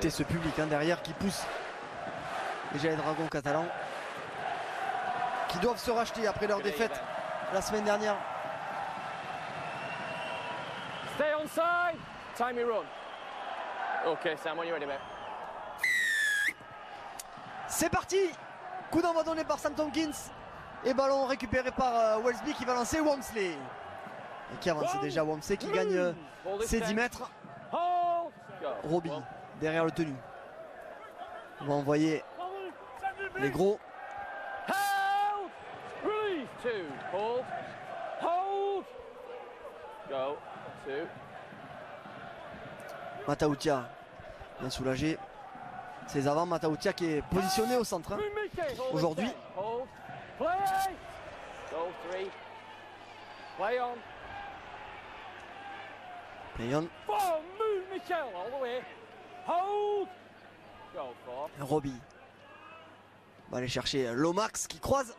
Écoutez ce public derrière qui pousse déjà les Dragons catalans qui doivent se racheter après leur défaite la semaine dernière. Stay on side. Time your run. Okay, Sam, when you're ready, mate. C'est parti. Coup d'envoi donné par Sam Tompkins. Et ballon récupéré par Welsby qui va lancer Walmsley. Et qui avance déjà Walmsley qui gagne ses 10 mètres. Robbie derrière le tenu. On va envoyer les gros. Matautia bien soulagé. Ses avants, Matautia qui est positionné au centre aujourd'hui. Play on. Robbie va aller chercher Lomax qui croise.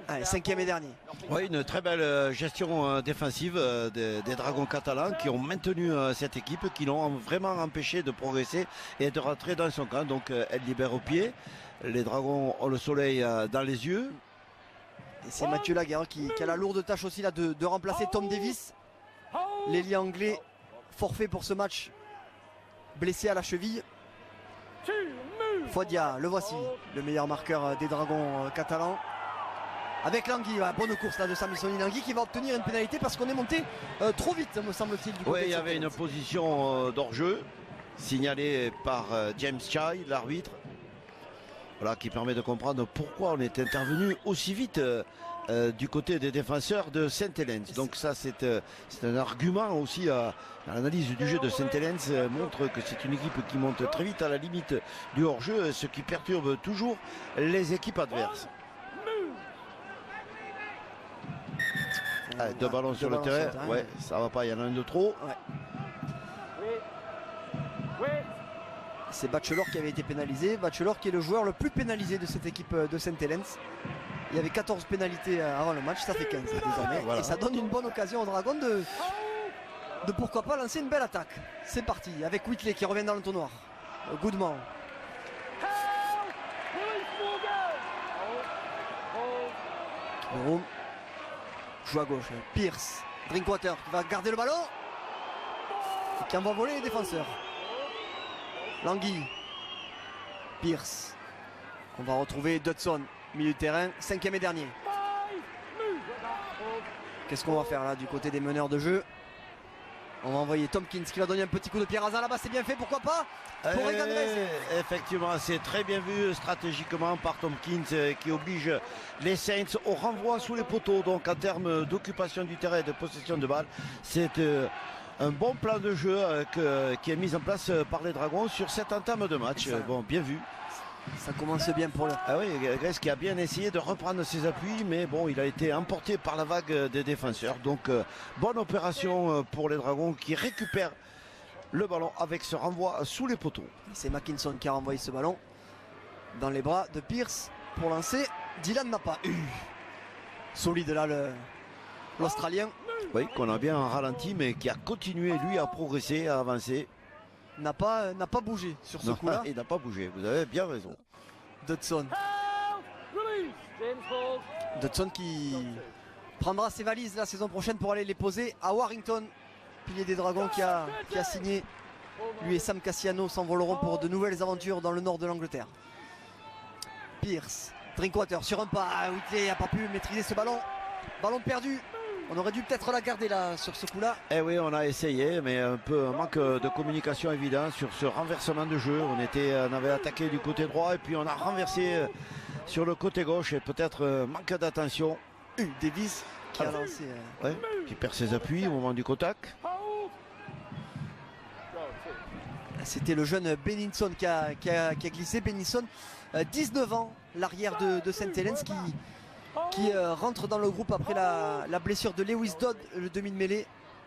Allez, 5e et dernier. Oui, une très belle gestion défensive des Dragons catalans qui ont maintenu cette équipe, qui l'ont vraiment empêché de progresser et de rentrer dans son camp. Donc elle libère au pied. Les Dragons ont le soleil dans les yeux. Et c'est Mathieu Laguerre qui a la lourde tâche aussi là de remplacer Tom Davis. L'ailier anglais forfait pour ce match, blessé à la cheville. Fodia, le voici, le meilleur marqueur des Dragons catalans. Avec Langui, bonne course là de Samissoni. Langui qui va obtenir une pénalité parce qu'on est monté trop vite, me semble-t-il. Oui, il y avait une position d'hors-jeu signalée par James Chai, l'arbitre. Voilà, qui permet de comprendre pourquoi on est intervenu aussi vite du côté des défenseurs de Saint-Helens. Donc ça c'est un argument aussi à l'analyse du jeu de Saint-Helens, montre que c'est une équipe qui monte très vite à la limite du hors-jeu, ce qui perturbe toujours les équipes adverses. Allez, deux ballons sur le terrain, ouais, ça va pas, il y en a un de trop. Ouais. C'est Bachelor qui avait été pénalisé. Bachelor qui est le joueur le plus pénalisé de cette équipe de Saint-Helens. Il y avait 14 pénalités avant le match, ça fait 15 désormais. Voilà. Et ça donne une bonne occasion aux Dragons de pourquoi pas lancer une belle attaque. C'est parti avec Whitley qui revient dans l'entonnoir. Goodman. Cameroun joue à gauche. Pierce, Drinkwater qui va garder le ballon et qui envoie voler les défenseurs. Langui, Pierce. On va retrouver Dodson, milieu de terrain, 5e et dernier. Qu'est-ce qu'on va faire là du côté des meneurs de jeu? On va envoyer Tompkins qui va donner un petit coup de pied rasant là-bas, c'est bien fait, pourquoi pas pour Egan Reyes. Effectivement, c'est très bien vu stratégiquement par Tompkins qui oblige les Saints au renvoi sous les poteaux. Donc en termes d'occupation du terrain et de possession de balle, c'est un bon plan de jeu qui est mis en place par les Dragons sur cette entame de match. Bon, bien vu. Ça commence bien pour le... Ah oui, Grèce qui a bien essayé de reprendre ses appuis, mais bon, il a été emporté par la vague des défenseurs. Donc, bonne opération pour les Dragons qui récupèrent le ballon avec ce renvoi sous les poteaux. C'est Mackinson qui a renvoyé ce ballon dans les bras de Pierce pour lancer. Dylan n'a pas eu. Solide là, l'Australien. Oui, qu'on a bien ralenti, mais qui a continué, lui, à progresser, à avancer. N'a pas bougé sur ce coup-là. Il n'a pas bougé, vous avez bien raison. Dodson. Dodson qui prendra ses valises la saison prochaine pour aller les poser à Warrington. Pilier des Dragons qui a signé. Lui et Sam Cassiano s'envoleront pour de nouvelles aventures dans le nord de l'Angleterre. Pierce, Drinkwater sur un pas. Whitley n'a pas pu maîtriser ce ballon. Ballon perdu. On aurait dû peut-être la garder là sur ce coup-là. Eh oui, on a essayé, mais un manque de communication évident sur ce renversement de jeu. On avait attaqué du côté droit et puis on a renversé sur le côté gauche et peut-être manque d'attention. Davis qui a lancé. Qui perd ses appuis au moment du contact. C'était le jeune Benninson qui a glissé. Benninson, 19 ans, l'arrière de Saint-Helens qui rentre dans le groupe après la blessure de Lewis Dodd, le demi de mêlée.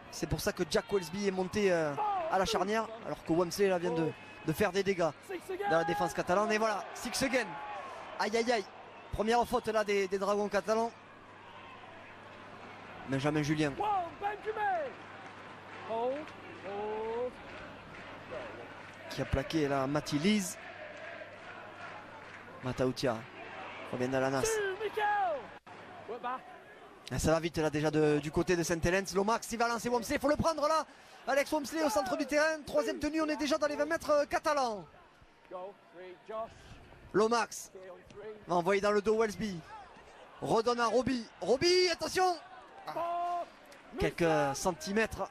C'est pour ça que Jack Welsby est monté à la charnière, alors que Walmsley là vient de faire des dégâts dans la défense catalane. Et voilà, six again. Aïe aïe aïe. Première faute là des Dragons catalans. Benjamin Julien. qui a plaqué là Mati Lise. Matautia revient dans la nasse. Ça va vite là déjà du côté de Saint-Helens. Lomax il va lancer Wamsley, il faut le prendre là. Alex Wamsley au centre du terrain. Troisième tenue, on est déjà dans les 20 mètres catalans. Lomax va envoyer dans le dos Welsby. Redonne à Roby. Roby, attention. Quelques centimètres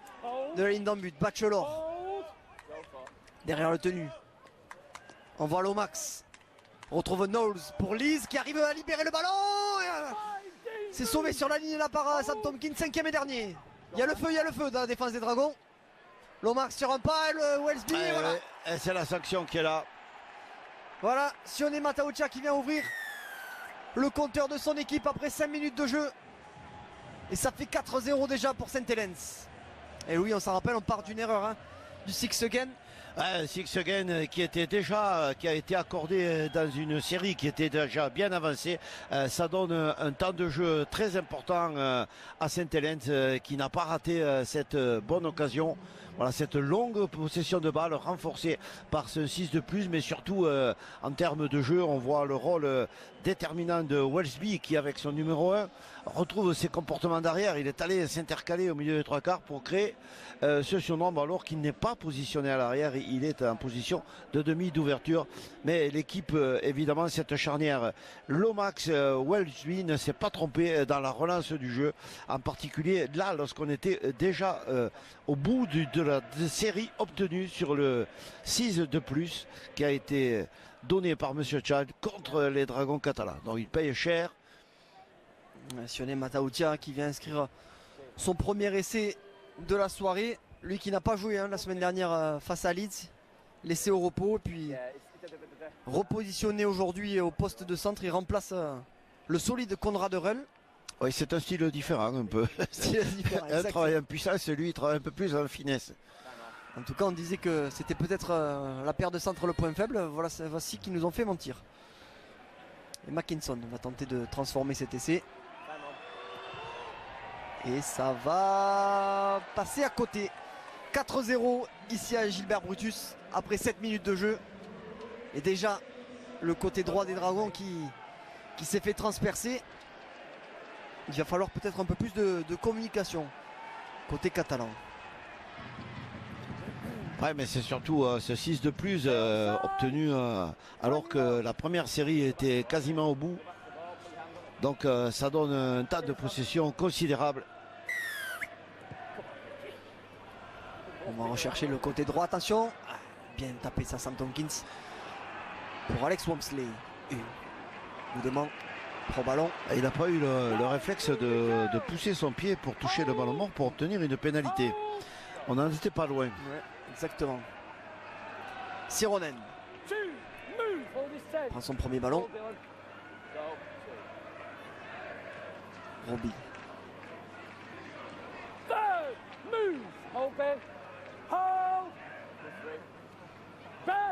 de la ligne d'en but. Bachelor derrière le tenu. On voit Lomax. On retrouve Knowles pour Lise qui arrive à libérer le ballon. C'est sauvé sur la ligne là par Sam Tomkins, 5e et dernier. Il y a le feu dans la défense des Dragons. Lomax sur un pas, le Welsby. Voilà. C'est la sanction qui est là. Voilà, Sione Matautia qui vient ouvrir le compteur de son équipe après 5 minutes de jeu. Et ça fait 4-0 déjà pour Saint-Helens. Et oui, on s'en rappelle, on part d'une erreur du Six Again. Six Again qui a été accordé dans une série qui était déjà bien avancée. Ça donne un temps de jeu très important à Saint-Helens qui n'a pas raté cette bonne occasion. Voilà, cette longue possession de balle renforcée par ce 6 de plus, mais surtout en termes de jeu, on voit le rôle déterminant de Welsby qui, avec son numéro 1, retrouve ses comportements d'arrière. Il est allé s'intercaler au milieu des trois quarts pour créer ce surnombre alors qu'il n'est pas positionné à l'arrière. Il est en position de demi d'ouverture. Mais l'équipe, évidemment, cette charnière Lomax Welsby ne s'est pas trompé dans la relance du jeu. En particulier là, lorsqu'on était déjà au bout de la série obtenue sur le 6 de plus qui a été donné par Monsieur Chad contre les Dragons catalans. Donc il paye cher. Sione Matautia qui vient inscrire son premier essai de la soirée. Lui qui n'a pas joué la semaine dernière face à Leeds. Laissé au repos. Puis repositionné aujourd'hui au poste de centre. Il remplace le solide Konrad Reul. Oui, c'est un style différent un peu. Un travail en puissance, lui il travaille un peu plus en finesse. En tout cas, on disait que c'était peut-être la paire de centre le point faible. Voilà, voici qui nous ont fait mentir. Et Mackinson va tenter de transformer cet essai. Et ça va passer à côté. 4-0 ici à Gilbert Brutus après 7 minutes de jeu. Et déjà le côté droit des Dragons qui s'est fait transpercer. Il va falloir peut-être un peu plus de communication côté catalan. Ouais, mais c'est surtout ce 6 de plus obtenu alors que la première série était quasiment au bout. Donc ça donne un tas de possession considérable. On va rechercher le côté droit, attention. Bien tapé ça, Sam Tomkins. Pour Alex Wamsley. Mouvement, pro ballon. Il n'a pas eu le réflexe de pousser son pied pour toucher le ballon mort pour obtenir une pénalité. On n'en était pas loin. Ouais, exactement. Sironen prend son premier ballon. Roby.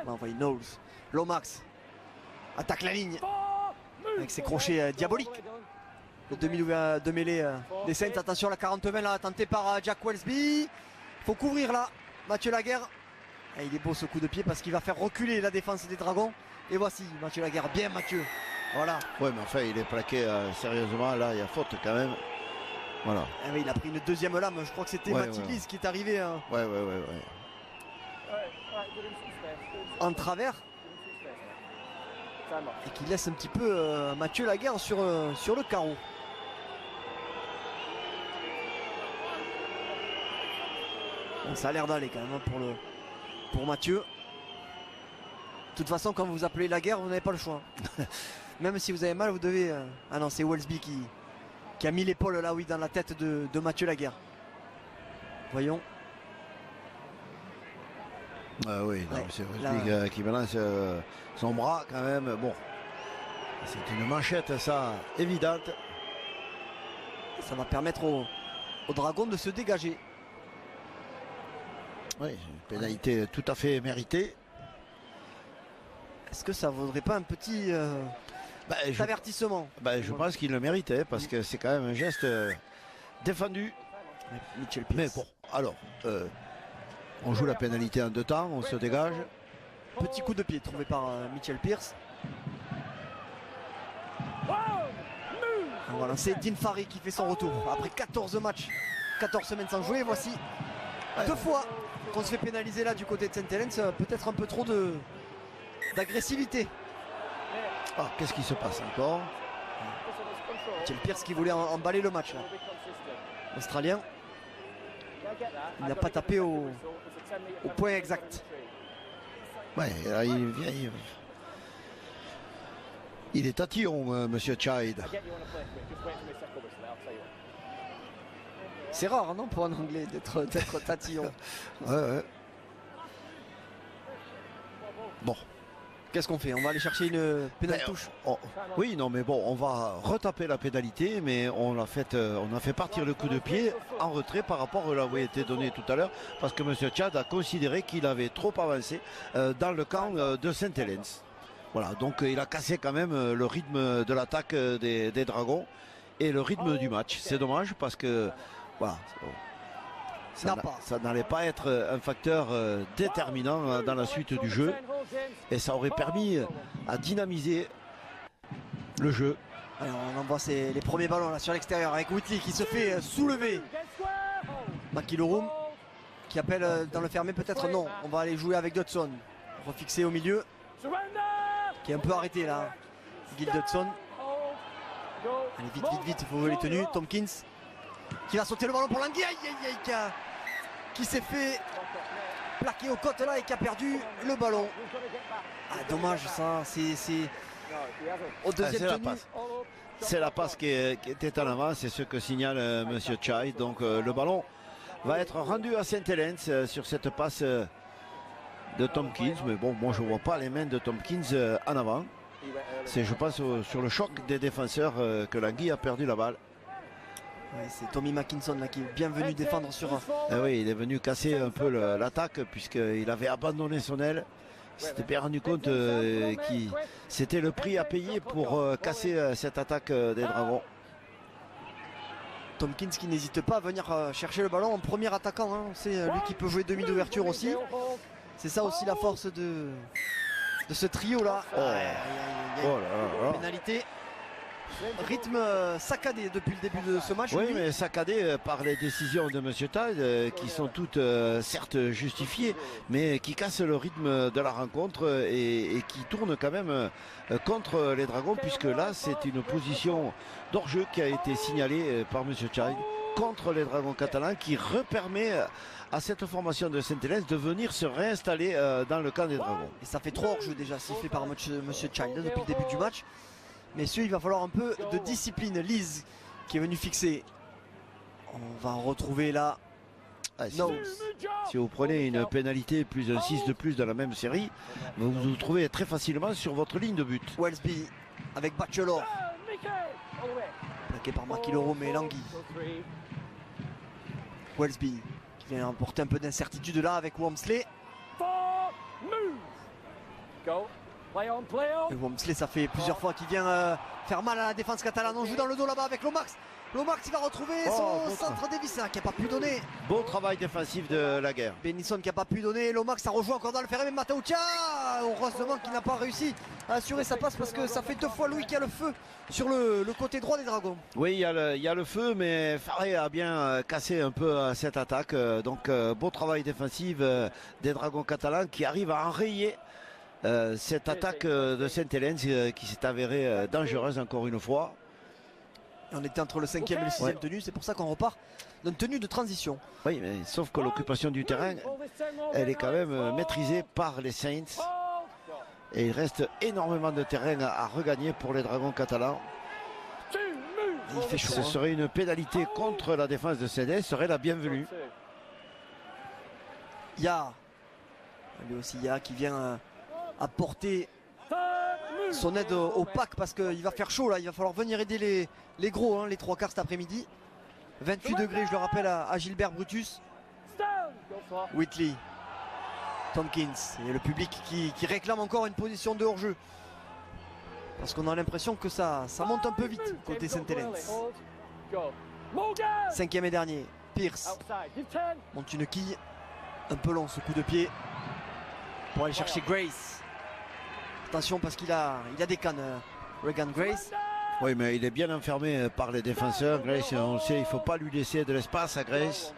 On va envoyer Knowles. Lomax attaque la ligne avec ses crochets diaboliques. Le de mêlée des Saints. Attention, la 40-20 là, tenté par Jack Welsby. Il faut couvrir là Mathieu Laguerre. Et il est beau ce coup de pied parce qu'il va faire reculer la défense des Dragons. Et voici Mathieu Laguerre. Bien Mathieu. Voilà. Ouais, mais enfin il est plaqué sérieusement. Là il y a faute quand même. Voilà. Ah oui, il a pris une deuxième lame. Je crois que c'était Mathilise qui est arrivé ouais. en travers. Et qui laisse un petit peu Mathieu Laguerre sur le carreau. Bon, ça a l'air d'aller quand même pour Mathieu. De toute façon, quand vous appelez Laguerre, vous n'avez pas le choix. Même si vous avez mal, vous devez... Ah non, c'est Welsby qui a mis l'épaule là, oui, dans la tête de Mathieu Laguerre. Voyons. Oui, c'est Welsby qui balance son bras quand même. Bon, c'est une manchette, ça, évidente. Ça va permettre aux Dragons de se dégager. Oui, une pénalité tout à fait méritée. Est-ce que ça vaudrait pas un petit avertissement? Je pense qu'il le méritait parce que c'est quand même un geste défendu. Mitchell Mais Pearce. bon, alors, on joue la pénalité en deux temps, on se dégage. Petit coup de pied trouvé par Mitchell Pearce. On va lancer Dean Farry qui fait son retour après 14 matchs, 14 semaines sans jouer. Voici 2 fois qu'on se fait pénaliser là du côté de St. Helens. Peut-être un peu trop d'agressivité. Ah, qu'est-ce qui se passe encore? Mitchell Pearce qui voulait emballer le match là. L'Australien. Il n'a pas tapé au point exact. Ouais, là, il est tatillon, monsieur Child. C'est rare, non, pour un Anglais d'être tatillon. Ouais. Bon. Qu'est-ce qu'on fait? On va aller chercher une pénalité touche. Oui, non, mais bon, on va retaper la pénalité, mais on a fait partir le coup de pied en retrait par rapport à là où il était donné tout à l'heure, parce que monsieur Chad a considéré qu'il avait trop avancé dans le camp de St. Helens. Voilà, donc il a cassé quand même le rythme de l'attaque des Dragons et le rythme du match. C'est dommage parce que voilà, ça n'allait pas être un facteur déterminant dans la suite du jeu et ça aurait permis à dynamiser le jeu. Alors, on envoie les premiers ballons là sur l'extérieur avec Whitley qui se fait soulever. McIlroy qui appelle dans le fermé, peut-être non. On va aller jouer avec Dodson. Refixé au milieu. Qui est un peu arrêté là. Gil Dodson. Allez, vite, il faut jouer les tenues. Tompkins qui va sauter le ballon pour Langui. Qui s'est fait plaquer aux côtes là et qui a perdu le ballon. Ah, dommage ça. C'est au deuxième tenue. C'est la passe qui était en avant. C'est ce que signale monsieur Chai. Donc le ballon va être rendu à St. Helens sur cette passe de Tompkins, mais bon, moi je vois pas les mains de Tompkins en avant. C'est, je pense, sur le choc des défenseurs que Langui a perdu la balle. Ouais, c'est Tommy Mackinson là qui est bien venu défendre sur. Oui, il est venu casser un peu l'attaque puisqu'il avait abandonné son aile. Il s'était bien rendu compte que c'était le prix à payer pour casser cette attaque des Dragons. Tompkins qui n'hésite pas à venir chercher le ballon en premier attaquant. Hein. C'est lui qui peut jouer demi d'ouverture aussi. C'est ça aussi la force de ce trio là. Pénalité. Rythme saccadé depuis le début de ce match. Oui, mais saccadé par les décisions de monsieur Tide qui sont toutes certes justifiées, mais qui cassent le rythme de la rencontre et qui tournent quand même contre les Dragons, puisque là c'est une position d'hors-jeu qui a été signalée par monsieur Tide contre les Dragons catalans, qui repermet à cette formation de St. Helens de venir se réinstaller dans le camp des Dragons. Et ça fait 3 hors-jeux déjà sifflés par monsieur Child depuis le début du match. Messieurs, il va falloir un peu de discipline. Lise qui est venu fixer. On va retrouver là. Si vous prenez une pénalité plus un 6 de plus dans la même série, vous vous trouvez très facilement sur votre ligne de but. Wellesby avec Bachelor. Plaqué par McIlroy mais Langui. Wellesby qui vient apporter un peu d'incertitude là avec Wormsley. Et Wormsley, ça fait plusieurs fois qu'il vient faire mal à la défense catalane. On joue dans le dos là-bas avec Lomax. Lomax il va retrouver son centre Davison qui n'a pas pu donner. Beau travail défensif de la guerre. Benison qui n'a pas pu donner. Lomax ça rejoue encore dans le ferré. Mais Matautia, heureusement qu'il n'a pas réussi à assurer sa passe parce que ça fait 2 fois Louis qui a le feu sur le côté droit des Dragons. Oui, il y a le feu, mais Faré a bien cassé un peu cette attaque. Donc beau travail défensif des Dragons catalans qui arrivent à enrayer cette attaque de St. Helens qui s'est avérée dangereuse encore une fois. Et on était entre le 5e et le 6e tenue, c'est pour ça qu'on repart d'une tenue de transition. Oui, mais sauf que l'occupation du terrain, elle est quand même maîtrisée par les Saints. Et il reste énormément de terrain à regagner pour les Dragons catalans. Il fait chaud. Ce serait une pénalité contre la défense de St. Helens, serait la bienvenue. Ya, lui aussi Ya qui vient apporter son aide au pack parce qu'il va faire chaud là, il va falloir venir aider les gros, hein, les 3 quarts cet après-midi. 28 degrés, je le rappelle, à Gilbert Brutus. Whitley, Tompkins et le public qui réclame encore une position de hors-jeu. Parce qu'on a l'impression que ça monte un peu vite côté St. Helens. 5e et dernier, Pearce monte une quille, un peu long ce coup de pied. pour aller chercher Grace. Attention parce qu'il a des cannes, Regan Grace. Oui, mais il est bien enfermé par les défenseurs. Grace, on le sait, il ne faut pas lui laisser de l'espace à Grace.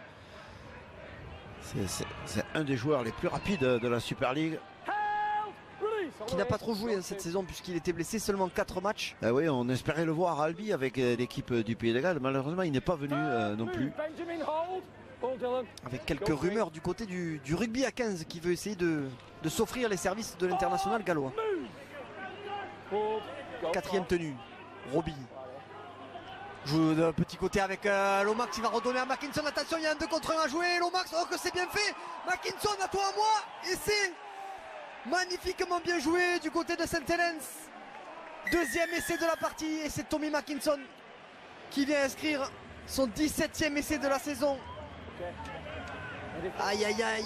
C'est un des joueurs les plus rapides de la Super League. Qui n'a pas trop joué cette saison puisqu'il était blessé, seulement 4 matchs. Oui, on espérait le voir à Albi avec l'équipe du Pays de Galles. Malheureusement, il n'est pas venu non plus. Avec quelques rumeurs du côté du rugby à 15 qui veut essayer de s'offrir les services de l'international gallois. 4e tenue, Robbie. Joue de petit côté avec Lomax qui va redonner à Mackinson. Attention, il y a un 2 contre 1 à jouer. Lomax, oh que c'est bien fait. Mackinson, à toi, à moi. Et c'est magnifiquement bien joué du côté de St. Helens. 2e essai de la partie. Et c'est Tommy Mackinson qui vient inscrire son 17e essai de la saison. Aïe aïe aïe.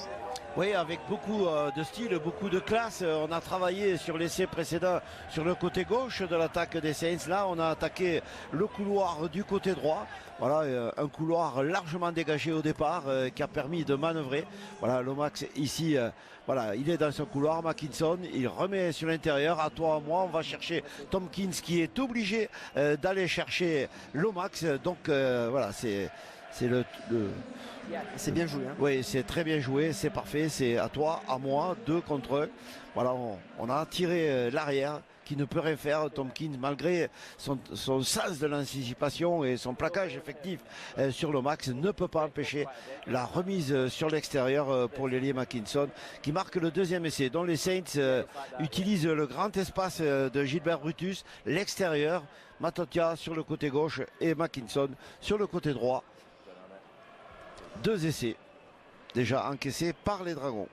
Oui, avec beaucoup de style, beaucoup de classe. On a travaillé sur l'essai précédent sur le côté gauche de l'attaque des Saints. Là, on a attaqué le couloir du côté droit. Voilà, un couloir largement dégagé au départ qui a permis de manœuvrer. Voilà, Lomax ici, voilà, il est dans son couloir. Mackinson, il remet sur l'intérieur. À toi, à moi, on va chercher Tompkins qui est obligé d'aller chercher Lomax. Donc voilà, c'est le... C'est bien joué. Hein. Oui, c'est très bien joué, c'est parfait. C'est à toi, à moi, 2 contre 1. Voilà, on a tiré l'arrière qui ne peut rien faire. Tompkins, malgré son sens de l'anticipation et son plaquage effectif sur Lomax, ne peut pas empêcher la remise sur l'extérieur pour l'ailier Mackinson qui marque le 2e essai. Dont les Saints utilisent le grand espace de Gilbert Brutus, l'extérieur, Matotia sur le côté gauche et Mackinson sur le côté droit. 2 essais déjà encaissés par les Dragons.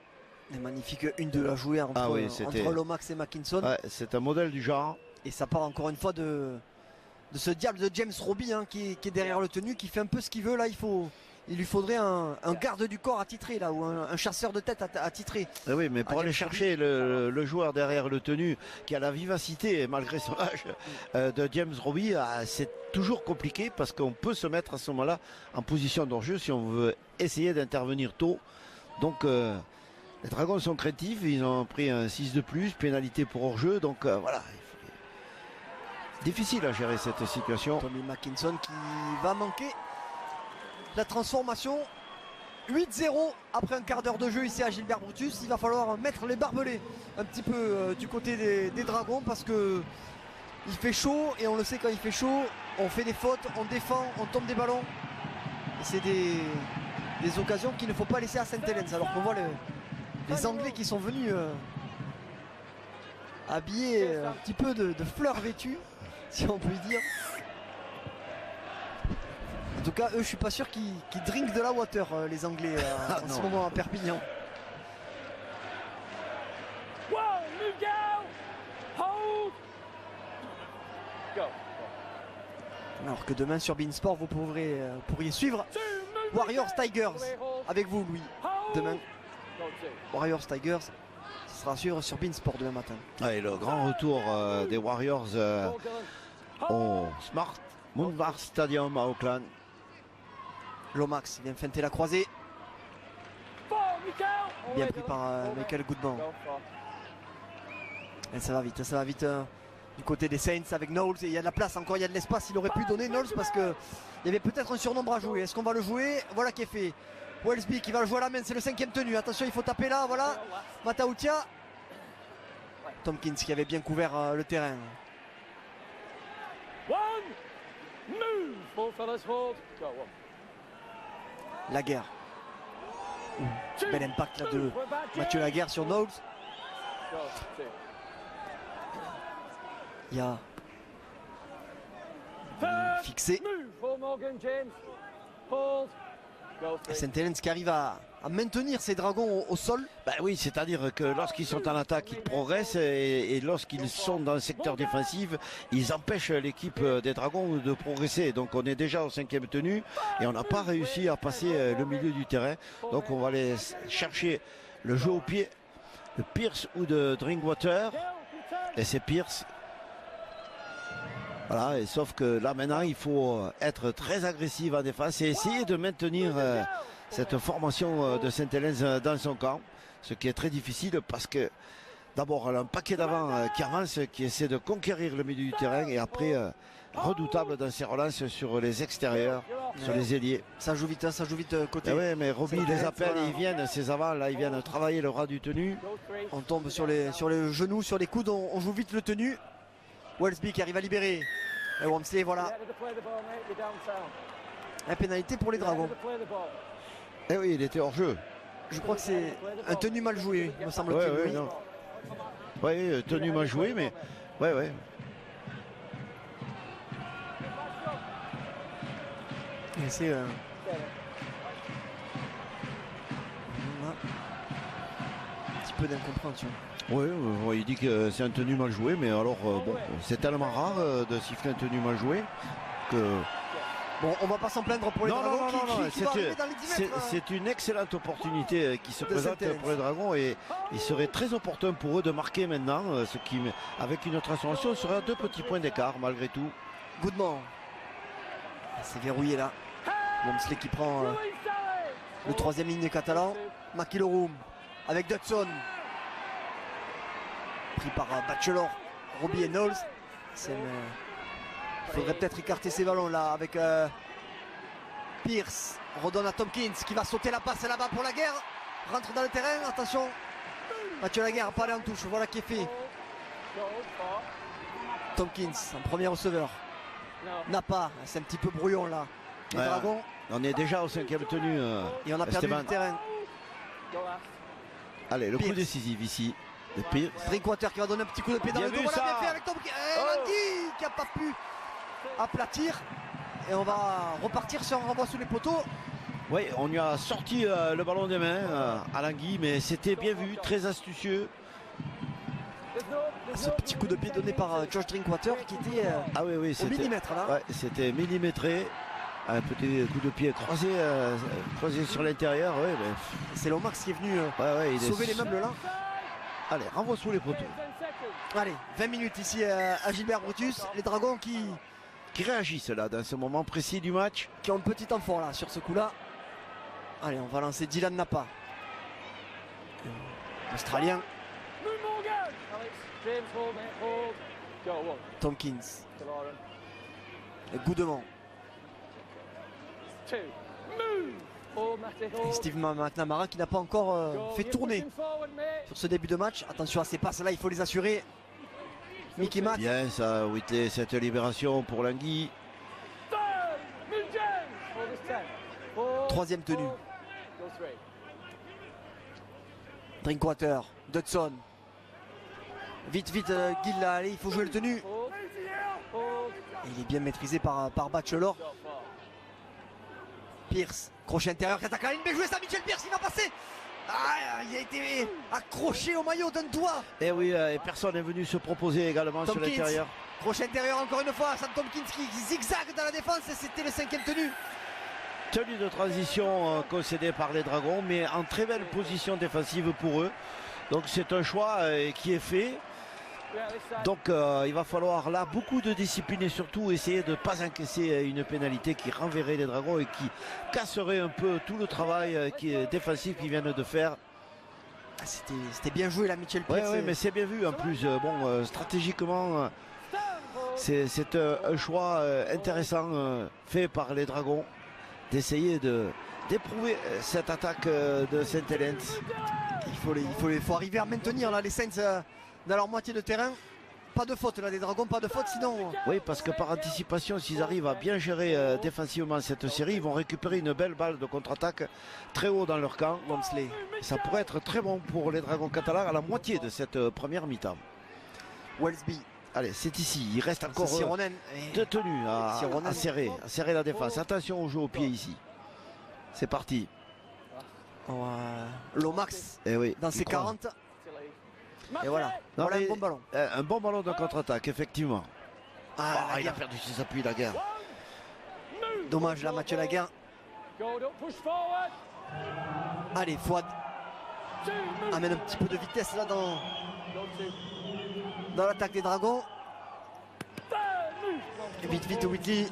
Des magnifiques 1-2 à jouer entre Lomax et Mackinson. Ouais, c'est un modèle du genre. Et ça part encore une fois de ce diable de James Robbie hein, qui est derrière le tenu, qui fait un peu ce qu'il veut. Là, il lui faudrait un garde du corps attitré là, ou un chasseur de tête attitré. Oui, mais pour aller chercher le joueur derrière le tenu qui a la vivacité malgré son âge de James Robbie, c'est toujours compliqué parce qu'on peut se mettre à ce moment-là en position d'hors-jeu si on veut essayer d'intervenir tôt. Donc les Dragons sont craintifs, ils ont pris un 6 de plus, pénalité pour hors-jeu, donc voilà. Difficile à gérer cette situation. Tommy Mackinson qui va manquer la transformation. 8-0 après un quart d'heure de jeu ici à Gilbert Brutus. Il va falloir mettre les barbelés un petit peu du côté des Dragons parce que il fait chaud et on le sait, quand il fait chaud on fait des fautes, on défend, on tombe des ballons et c'est des occasions qu'il ne faut pas laisser à St. Helens, alors qu'on voit les Anglais qui sont venus habillés un petit peu de fleurs vêtues, si on peut dire. En tout cas, eux, je suis pas sûr qu'ils drinkent de la water, les Anglais, en ce moment à Perpignan. Alors que demain sur Beansport, vous pourriez suivre Warriors Tigers avec vous, Louis. Demain, Warriors Tigers, ce sera à suivre sur Beansport demain matin. Et le grand retour des Warriors au Smart Moonvar Stadium à Auckland. Lomax vient feinter la croisée. Bien pris par Michael Goodman. Et ça va vite du côté des Saints avec Knowles. Et il y a de la place encore, il y a de l'espace. Il aurait pu donner Knowles parce qu'il y avait peut-être un surnombre à jouer. Est-ce qu'on va le jouer? Voilà qui est fait. Wellesby qui va le jouer à la main, c'est le 5e tenu. Attention, il faut taper là, voilà. Matautia. Tompkins qui avait bien couvert le terrain. Laguerre. Bel impact là de Mathieu Laguerre sur Knowles. Il y a fixé. Et St. Helens qui arrive à maintenir ses Dragons au sol. Ben oui, c'est-à-dire que lorsqu'ils sont en attaque, ils progressent et lorsqu'ils sont dans le secteur défensif, ils empêchent l'équipe des Dragons de progresser. Donc on est déjà au 5e tenu et on n'a pas réussi à passer le milieu du terrain. Donc on va aller chercher le jeu au pied de Pierce ou de Drinkwater. Et c'est Pierce. Voilà, et sauf que là maintenant il faut être très agressif en défense et essayer de maintenir cette formation de St. Helens dans son camp. ce qui est très difficile parce que d'abord elle a un paquet d'avant qui avance, qui essaie de conquérir le milieu du terrain et après redoutable dans ses relances sur les extérieurs, sur les ailiers. Ça joue vite côté. Oui, mais Roby les appelle, voilà. ils viennent, ces avants là, ils viennent travailler le ras du tenu. On tombe sur les genoux, sur les coudes, on joue vite le tenu. Wellesby qui arrive à libérer. Et Wamsley, voilà. La pénalité pour les Dragons. Eh oui, il était hors jeu. Je crois que c'est un tenu mal joué, me semble-t-il. Ouais, Oui. non. Oui, tenu mal joué, mais ouais. Et c'est un petit peu d'incompréhension. Oui, il dit que c'est un tenu mal joué, mais alors bon, c'est tellement rare de siffler un tenu mal joué que. Bon, on va pas s'en plaindre pour les Dragons qui vont arriver dans les 10 mètres. C'est une excellente opportunité qui se présente Saint-Hélène. pour les Dragons et il serait très opportun pour eux de marquer maintenant, ce qui, avec une transformation, sera 2 petits points d'écart malgré tout. Goodman. C'est verrouillé là. Wamsley qui prend le 3e ligne catalan. McIlroy avec Dodson. Pris par Bachelor, Roby et Knowles. Il faudrait peut-être écarter ces ballons là avec Pierce. Redonne à Tompkins qui va sauter la passe là-bas pour la guerre. Rentre dans le terrain, attention. Mathieu Laguerre, pas aller en touche, voilà qui est fait. Tompkins en premier receveur. Napa, c'est un petit peu brouillon là. Les Dragons. On est déjà au 5e tenu. Et on a perdu Esteban. le terrain. Allez, le Pierce. coup décisif ici. De Pierce. Drinkwater qui va donner un petit coup de pied dans Bien le dos. vu, Voilà, ça. bien fait avec Tompkins. Landy qui n'a pas pu aplatir. Et on va repartir sur un renvoi sous les poteaux. Oui, on lui a sorti le ballon des mains à Langui, mais c'était bien vu, très astucieux. Ce petit coup de pied donné par Josh Drinkwater qui était Ah oui, au c'était millimètre là. ouais, c'était millimétré. Un petit coup de pied croisé, croisé sur l'intérieur. Ouais, C'est Lomax qui est venu il est- sauver les meubles là. Allez, renvoie sous les poteaux. Allez, 20 minutes ici à Gilbert Brutus. Les Dragons qui Réagissent là, dans ce moment précis du match. ont un petit enfant là sur ce coup là. Allez, on va lancer Dylan Napa. Australien. Tompkins. Goudement. Et Steve McNamara qui n'a pas encore fait tourner sur ce début de match. Attention à ces passes là, il faut les assurer. Mickey Matt. Bien ça, Whitley, cette libération pour Langui. 3e tenue. Drinkwater. Dodson. Vite, Gill là, allez, il faut jouer le tenue. Et il est bien maîtrisé par Bachelor. Pierce, crochet intérieur qui attaque la ligne, bien joué ça, Mitchell Pierce, il va passer. Ah, il a été accroché au maillot d'un doigt. Et oui, et personne n'est venu se proposer également sur Tompkins. l'intérieur. Crochet intérieur encore une fois, Sam Tompkins qui zigzague dans la défense, et c'était le 5e tenue. Tenue de transition concédée par les Dragons, mais en très belle position défensive pour eux. Donc c'est un choix qui est fait. Donc il va falloir là beaucoup de discipline et surtout essayer de ne pas encaisser une pénalité qui renverrait les Dragons et qui casserait un peu tout le travail défensif qu'ils viennent de faire. Ah, c'était bien joué là, Mitchell Pierce. Oui, mais c'est bien vu en plus. Stratégiquement, c'est un choix intéressant fait par les Dragons d'essayer d'éprouver cette attaque de Saint-Hélène. Il faut arriver à maintenir là, les Saints dans leur moitié de terrain. Pas de faute là des Dragons, pas de faute sinon. Oui, parce que par anticipation, s'ils arrivent à bien gérer défensivement cette série, ils vont récupérer une belle balle de contre-attaque très haut dans leur camp. Wamsley. Ça pourrait être très bon pour les Dragons catalans à la moitié de cette première mi-temps. Wellesby. Allez, c'est ici. Il reste encore Sironen. deux tenues à Sironen. serrer la défense. Attention au jeu au pied ici. C'est parti. Lomax Et oui, dans il ses croise. 40. Et voilà, Non, voilà mais- un bon ballon. Un bon ballon de contre-attaque, effectivement. Ah, Il a perdu ses appuis, la guerre. dommage là, Mathieu Laguerre. Allez, Fouad amène un petit peu de vitesse là dans l'attaque des Dragons. Et vite, Whitley.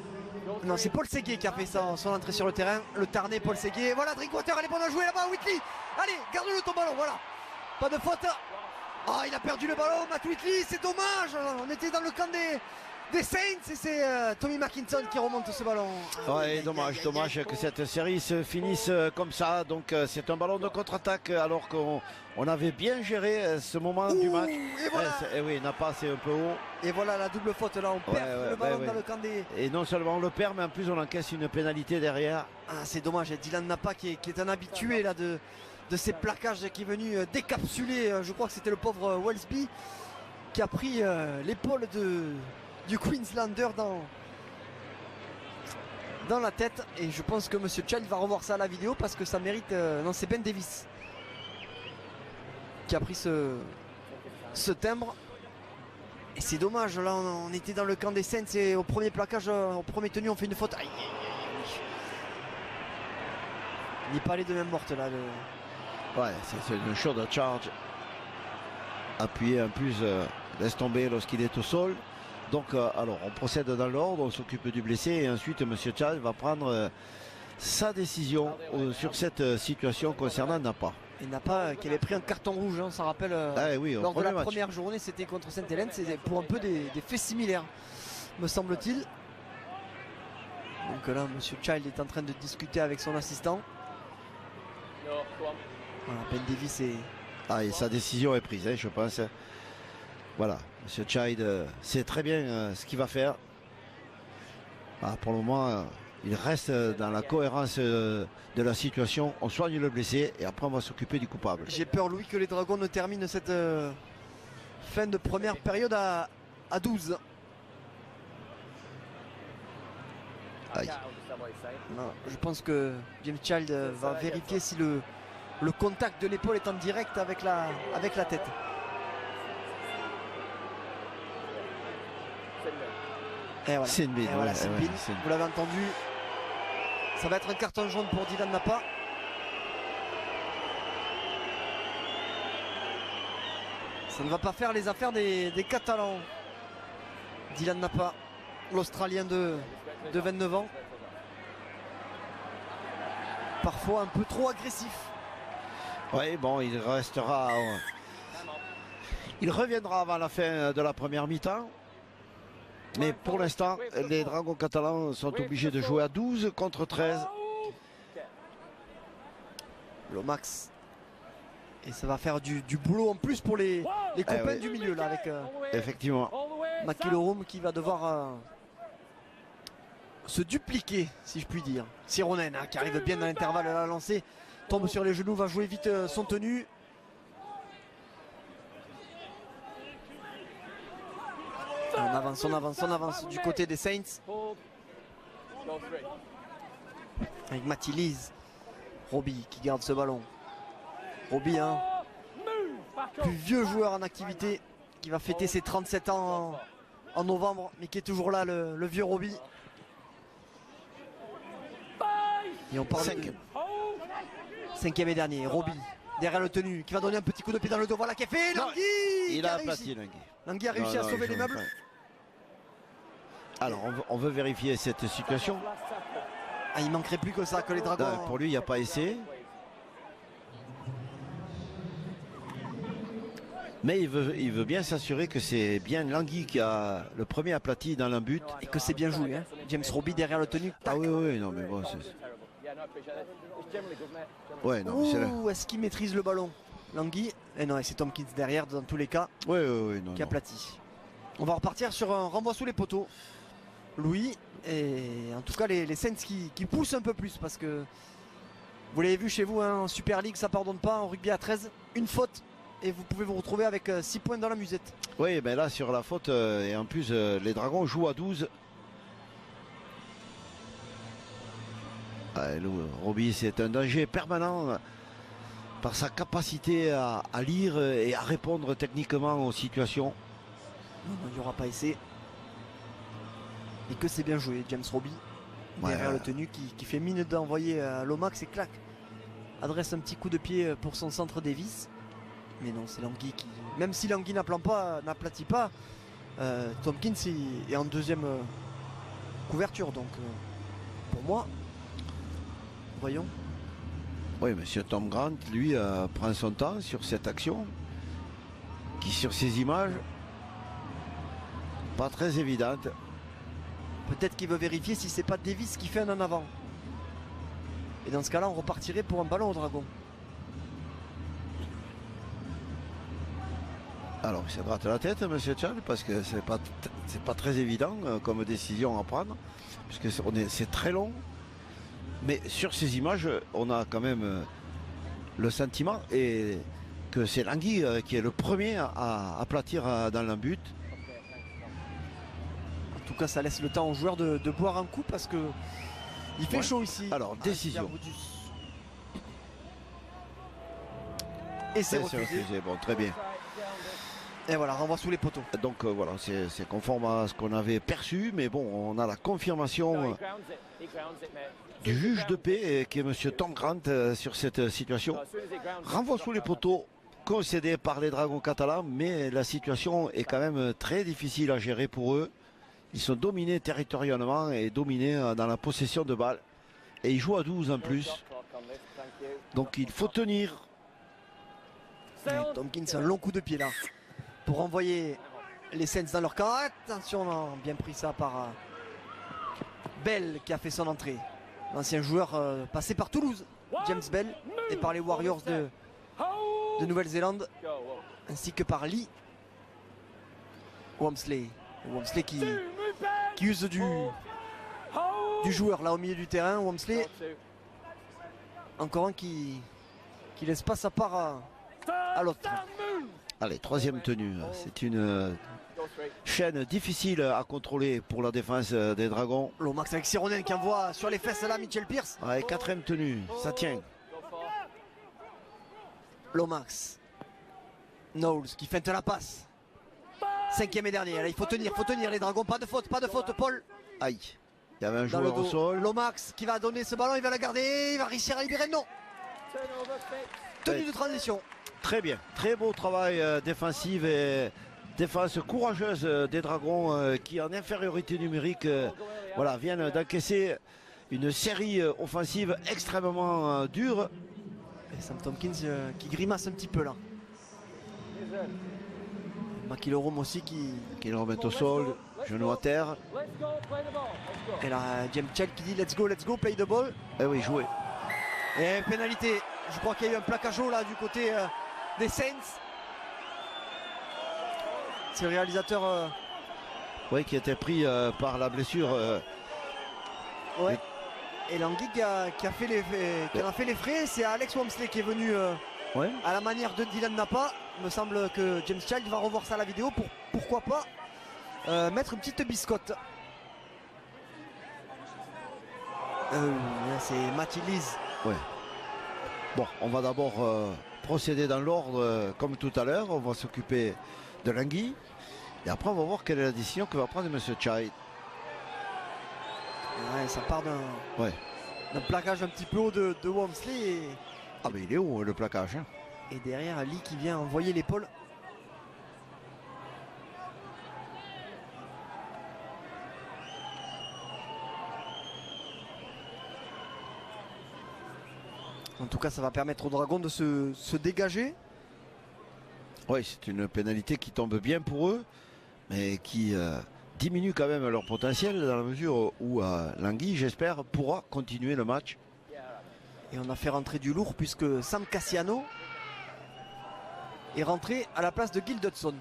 Non, c'est Paul Séguier qui a fait son entrée sur le terrain. Le Tarnet, Paul Séguier. Voilà, Drinkwater, elle est bonne à jouer là-bas, Whitley. Allez, garde-le ton ballon, voilà. Pas de faute. Ah, il a perdu le ballon, Matt Whitley, c'est dommage. On était dans le camp des Saints et c'est Tommy Mackinson qui remonte ce ballon. Ouais, dommage que cette série se finisse comme ça. Donc c'est un ballon de contre-attaque alors qu'on avait bien géré ce moment du match. Et voilà. Oui, Napa c'est un peu haut. Et voilà la double faute là, on perd le ballon dans le camp des... Et non seulement on le perd, mais en plus on encaisse une pénalité derrière. Ah, c'est dommage, Dylan Napa qui est un habitué là de ces plaquages, qui est venu décapsuler, je crois que c'était le pauvre Wellesby qui a pris l'épaule du Queenslander dans la tête. Et je pense que Monsieur Child va revoir ça à la vidéo parce que ça mérite... non, c'est Ben Davis qui a pris ce timbre. Et c'est dommage, là on était dans le camp des Saints et au premier plaquage, au premier tenu, on fait une faute. Aïe, aïe, aïe. Il n'est pas allé de même morte là. Ouais, c'est une shoulder charge. Appuyé en plus, laisse tomber lorsqu'il est au sol. Donc alors on procède dans l'ordre, on s'occupe du blessé et ensuite Monsieur Child va prendre sa décision sur cette situation concernant Napa. Et Napa qui avait pris un carton rouge, hein, ça rappelle oui, lors de la première journée, c'était contre Sainte-Hélène, c'était pour un peu des faits similaires, me semble-t-il. Donc là, Monsieur Child est en train de discuter avec son assistant. Voilà, Ben Davis est... Ah, et sa décision est prise, hein, je pense. Voilà, Monsieur Child sait très bien ce qu'il va faire. Ah, pour le moment, il reste dans la cohérence de la situation. On soigne le blessé et après on va s'occuper du coupable. J'ai peur, Louis, que les Dragons ne terminent cette fin de première période à 12. Aïe. Non, je pense que James Child va vérifier si le contact de l'épaule est en direct avec la tête. Et voilà. C'est une bine. Voilà, c'est une bine. Vous l'avez entendu. Ça va être un carton jaune pour Dylan Napa. Ça ne va pas faire les affaires des Catalans. Dylan Napa, l'Australien de 29 ans. Parfois un peu trop agressif. Oui, bon, il restera. Il reviendra avant la fin de la première mi-temps. Mais pour l'instant, les Dragons catalans sont obligés de jouer à 12 contre 13. Lomax. Et ça va faire du boulot en plus pour les copains du milieu là avec effectivement Makilorum qui va devoir se dupliquer, si je puis dire. Sironen hein, qui arrive bien dans l'intervalle à la lancer, tombe sur les genoux, va jouer vite son tenue. On avance du côté des Saints. Avec Matty Lees. Robbie qui garde ce ballon. Robbie, hein, plus vieux joueur en activité, qui va fêter ses 37 ans en novembre, mais qui est toujours là, le vieux Robbie. Et on parle de 5e et dernier. Robbie, derrière le tenu, qui va donner un petit coup de pied dans le dos. Voilà qui est fait. Langui, il a aplati Langui. Langui a réussi à sauver les meubles. Alors on veut vérifier cette situation. Ah, il manquerait plus que ça, que les Dragons. Non, pour lui, il n'y a pas essai. Mais il veut bien s'assurer que c'est bien Langui qui a le premier aplati dans un but. Et que c'est bien joué. Hein. James Robbie derrière le tenue. Ah oui, non mais bon. Ouais, non, mais c'est là. Est-ce qu'il maîtrise le ballon, Langui? Et non, c'est Tompkins derrière, dans tous les cas, oui, non, qui aplatit. On va repartir sur un renvoi sous les poteaux. Louis, et en tout cas les Saints qui poussent un peu plus parce que vous l'avez vu chez vous, hein, en Super League ça pardonne pas, en rugby à 13, une faute et vous pouvez vous retrouver avec 6 points dans la musette. Oui, mais là sur la faute, et en plus les Dragons jouent à 12. Robbie, c'est un danger permanent par sa capacité à lire et à répondre techniquement aux situations. Non, il n'y aura pas essai. Et que c'est bien joué, James Robbie, derrière le tenu qui fait mine d'envoyer Lomax et clac. Adresse un petit coup de pied pour son centre Davis. Mais non, c'est Langui qui... Même si Langui n'aplatit pas, Tompkins est en deuxième couverture. Donc pour moi, voyons. Oui, monsieur Tom Grant, lui, prend son temps sur cette action, qui sur ces images, pas très évidente. Peut-être qu'il veut vérifier si c'est pas Davis qui fait un en avant. Et dans ce cas-là, on repartirait pour un ballon au Dragon. Alors, il se gratte la tête, monsieur Tchad, parce que c'est pas très évident comme décision à prendre, puisque c'est très long. Mais sur ces images, on a quand même le sentiment que c'est Langui qui est le premier à aplatir dans le but. En tout cas, ça laisse le temps aux joueurs de boire un coup parce que il fait chaud ici. Alors, décision. Et c'est refusé. Bon, très bien. Et voilà, renvoi sous les poteaux. Donc voilà, c'est conforme à ce qu'on avait perçu, mais bon, on a la confirmation du juge de paix qui est monsieur Tom Grant sur cette situation. Renvoi sous les poteaux concédé par les Dragons catalans, mais la situation est quand même très difficile à gérer pour eux. Ils sont dominés territorialement et dominés dans la possession de balles. Et ils jouent à 12 en plus. Donc il faut tenir. Tompkins, un long coup de pied là pour envoyer les Saints dans leur camp. Attention, on a bien pris ça par Bell qui a fait son entrée. L'ancien joueur passé par Toulouse, James Bell, et par les Warriors de Nouvelle-Zélande, ainsi que par Lee Wamsley. Wamsley qui use du joueur là au milieu du terrain. Wamsley, encore un qui laisse pas sa part à l'autre. Allez, troisième tenue. C'est une chaîne difficile à contrôler pour la défense des Dragons. Lomax avec Sironen qui envoie sur les fesses là Mitchell Pearce. Allez, quatrième tenue, ça tient. Lomax. Knowles qui feinte la passe. Cinquième et dernier. Là, il faut tenir les Dragons. Pas de faute, Paul. Aïe. Il y avait un joueur au sol. Lomax qui va donner ce ballon, il va la garder. Il va réussir à libérer. Non. Tenue de transition. Très bien. Très beau travail défensif et défense courageuse des Dragons qui en infériorité numérique voilà, viennent d'encaisser une série offensive extrêmement dure. Et Sam Tompkins qui grimace un petit peu là. McIlroy aussi qui le remet au sol, genou à terre. Et là James Chell qui dit let's go, play the ball. Eh oui, jouer. Et pénalité. Je crois qu'il y a eu un plaquage haut là du côté des Saints. C'est le réalisateur oui, qui était pris par la blessure. Ouais. Et Langui qui en a fait les frais. C'est Alex Wamsley qui est venu ouais. à la manière de Dylan Napa. Il me semble que James Child va revoir ça à la vidéo pour pourquoi pas mettre une petite biscotte. C'est Matty Lees. Ouais. Bon, on va d'abord procéder dans l'ordre comme tout à l'heure. On va s'occuper de Langui. Et après, on va voir quelle est la décision que va prendre M. Child. Ouais, ça part d'un plaquage un petit peu haut de Wamsley. Ah, mais il est haut le plaquage. Hein. Et derrière, Lee qui vient envoyer l'épaule. En tout cas, ça va permettre aux Dragons de se dégager. Oui, c'est une pénalité qui tombe bien pour eux, mais qui diminue quand même leur potentiel dans la mesure où Langui, j'espère, pourra continuer le match. Et on a fait rentrer du lourd puisque Sam Cassiano est rentré à la place de Gil Dodson.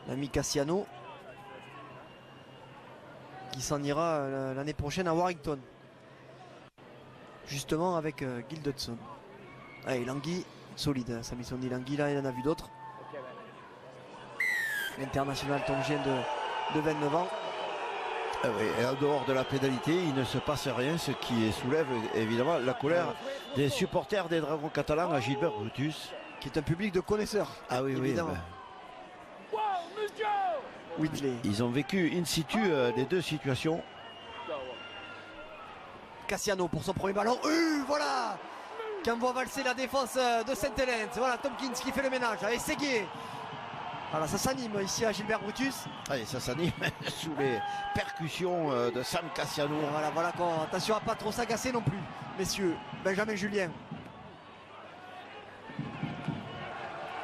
L'ami Cassiano qui s'en ira l'année prochaine à Warrington. Justement avec Gil Dodson. Allez, Langui, solide. Sami Sondi Langui, là, il en a vu d'autres. L'international tongien de 29 ans. Ah oui, et en dehors de la pénalité, il ne se passe rien, ce qui soulève évidemment la colère des supporters des Dragons catalans à Gilbert Brutus. Qui est un public de connaisseurs. Ah oui, évidemment. Oui. Whitley. Ils ont vécu in situ les deux situations. Cassiano pour son premier ballon. Voilà qui envoie valser la défense de Saint-Hélène. Voilà Tompkins qui fait le ménage avec Séguier. Voilà, ça s'anime ici à Gilbert Brutus. Allez, ça s'anime sous les percussions de Sam Cassiano. Et voilà, attention à pas trop s'agacer non plus, messieurs. Benjamin Julien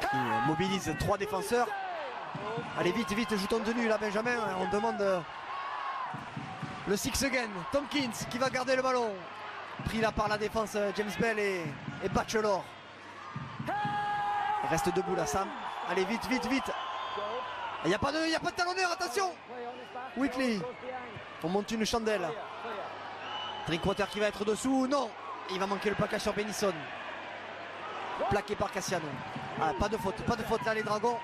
qui mobilise 3 défenseurs. Allez, vite, joue ton tenue là, Benjamin. On demande le six again. Tompkins qui va garder le ballon. Pris là par la défense, James Bell et Bachelor. Reste debout là, Sam. Allez, vite. Il n'y a pas de talonneur, attention. Whitley. On monte une chandelle. Drinkwater qui va être dessous. Non, il va manquer le plaquage sur Benison. Plaqué par Cassiano. Ah, pas de faute là, les Dragons.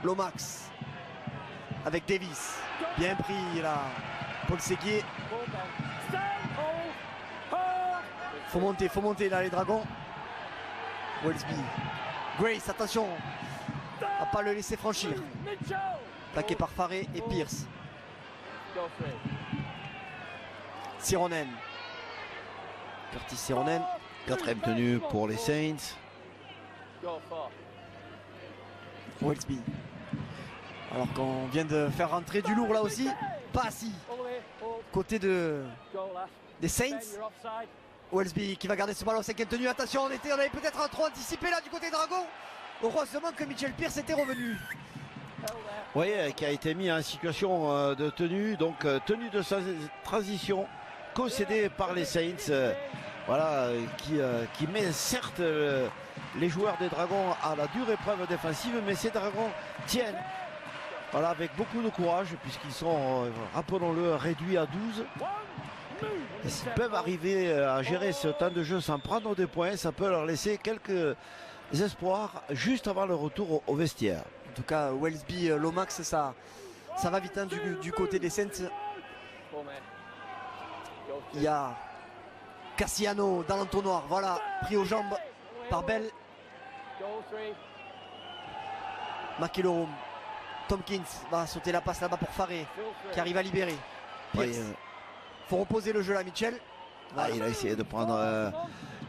Lomax avec Davis. Bien pris là. Paul Séguier. Faut monter là, les Dragons. Wellesby. Grace, attention à pas le laisser franchir. Plaqué par Faré et Pierce. Sironen. Curtis Sironen. 4e tenue pour les Saints. Wellesby. Alors qu'on vient de faire rentrer du lourd là aussi. Pas assis. Côté des Saints. Wellesby qui va garder ce ballon, 5e tenue. Attention, on avait peut-être trop anticipé là du côté Dragon. Heureusement que Mitchell Pierce était revenu. Oui, qui a été mis en situation de tenue. Donc tenue de transition concédée par les Saints. Voilà, qui met certes les joueurs des Dragons à la dure épreuve défensive, mais ces Dragons tiennent. Voilà, avec beaucoup de courage, puisqu'ils sont, rappelons-le, réduits à 12. Et s'ils peuvent arriver à gérer ce temps de jeu sans prendre des points, ça peut leur laisser quelques espoirs juste avant le retour au vestiaire. En tout cas, Wellesby, Lomax, ça va vite hein, du côté des Saints. Il y a Cassiano dans l'entonnoir, voilà, pris aux jambes par Bell. McIlroy. Tompkins va sauter la passe là-bas pour Faré, qui arrive à libérer. Pierce. Faut reposer le jeu là, Mitchell. Il a essayé de prendre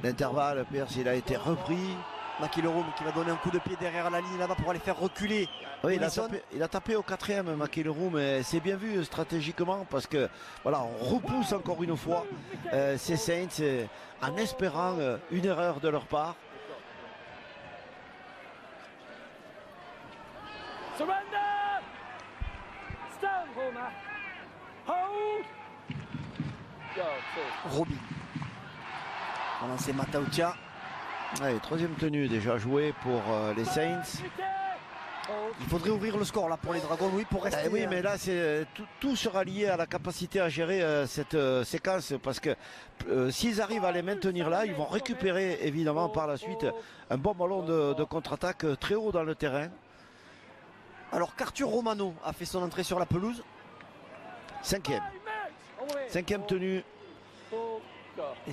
l'intervalle. Pierce, il a été repris. McIlroy qui va donner un coup de pied derrière la ligne là-bas pour aller faire reculer. Oui, il a tapé au 4e, McIlroy, mais c'est bien vu stratégiquement parce que voilà, on repousse encore une fois ces Saints en espérant une erreur de leur part. Surrender! Stand, Homer. Hold! Robbie. Voilà, c'est Matautia. Allez, 3e tenue déjà jouée pour les Saints. Il faudrait ouvrir le score là pour les Dragons, oui, pour rester. Oui, mais là, tout sera lié à la capacité à gérer cette séquence parce que s'ils arrivent à les maintenir là, ils vont récupérer évidemment par la suite un bon ballon de contre-attaque très haut dans le terrain. Alors qu'Arthur Romano a fait son entrée sur la pelouse. 5e tenue. Et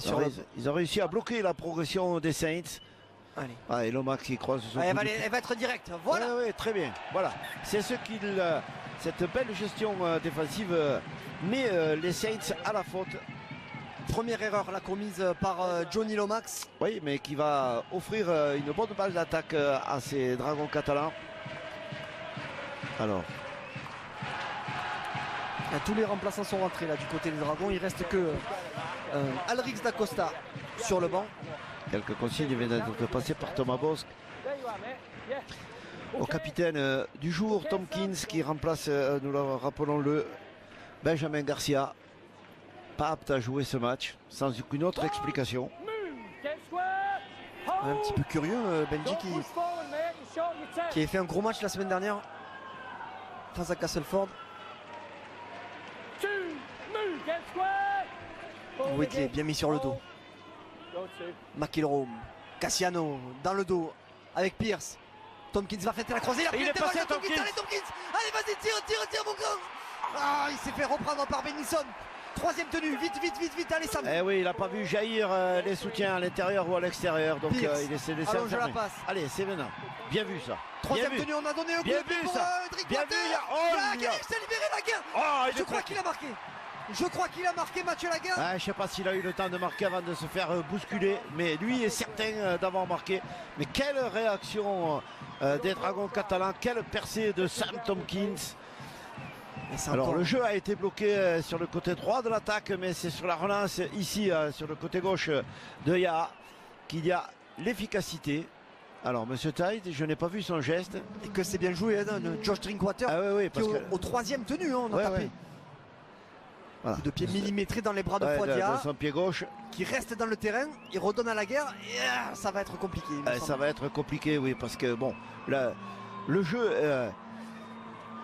ils ont réussi à bloquer la progression des Saints. Allez. Et Lomax qui croise son elle va être directe. Voilà. Oui, très bien. Voilà. C'est cette belle gestion défensive met les Saints à la faute. Première erreur la commise par Johnny Lomax. Oui, mais qui va offrir une bonne balle d'attaque à ces Dragons catalans. Alors. Tous les remplaçants sont rentrés là du côté des Dragons. Il reste que Alrix Dacosta sur le banc. Quelques consignes viennent d'être passées par Thomas Bosque. Au capitaine du jour, Tompkins, qui remplace, nous rappelons-le, Benjamin Garcia. Pas apte à jouer ce match, sans aucune autre explication. Un petit peu curieux, Benji qui a fait un gros match la semaine dernière face à Castleford. Whitley bien mis sur le dos. McIlroy, Cassiano dans le dos avec Pierce. Tompkins va fêter la croisée. Il est passé à Tompkins. Allez, Tompkins. Allez, vas-y, tire mon grand. Il s'est fait reprendre par Benison. 3e tenue, vite, allez Sam. Oui, il n'a pas vu jaillir les soutiens à l'intérieur ou à l'extérieur. Donc il s'est laissé allonge la passe. Allez, c'est maintenant. Bien vu ça. 3e tenue, on a donné un coup de pied pour Drinkwater. Bien vu, il s'est libéré la guerre. Je crois qu'il a marqué. Je crois qu'il a marqué Mathieu Laguerre. Je ne sais pas s'il a eu le temps de marquer avant de se faire bousculer, mais lui est certain d'avoir marqué. Mais quelle réaction des Dragons catalans, quelle percée de Sam Tompkins. Alors encore... le jeu a été bloqué sur le côté droit de l'attaque, mais c'est sur la relance ici, sur le côté gauche de Yaha, qu'il y a l'efficacité. Alors Monsieur Tide, je n'ai pas vu son geste. Et que c'est bien joué hein, de Josh Drinkwater, oui, qui est au troisième tenu, hein, on a tapé. Voilà. De pied millimétré dans les bras de Fouadia, de son pied gauche, qui reste dans le terrain, il redonne à Laguerre et ça va être compliqué. Ça va être compliqué, oui, parce que bon, le jeu,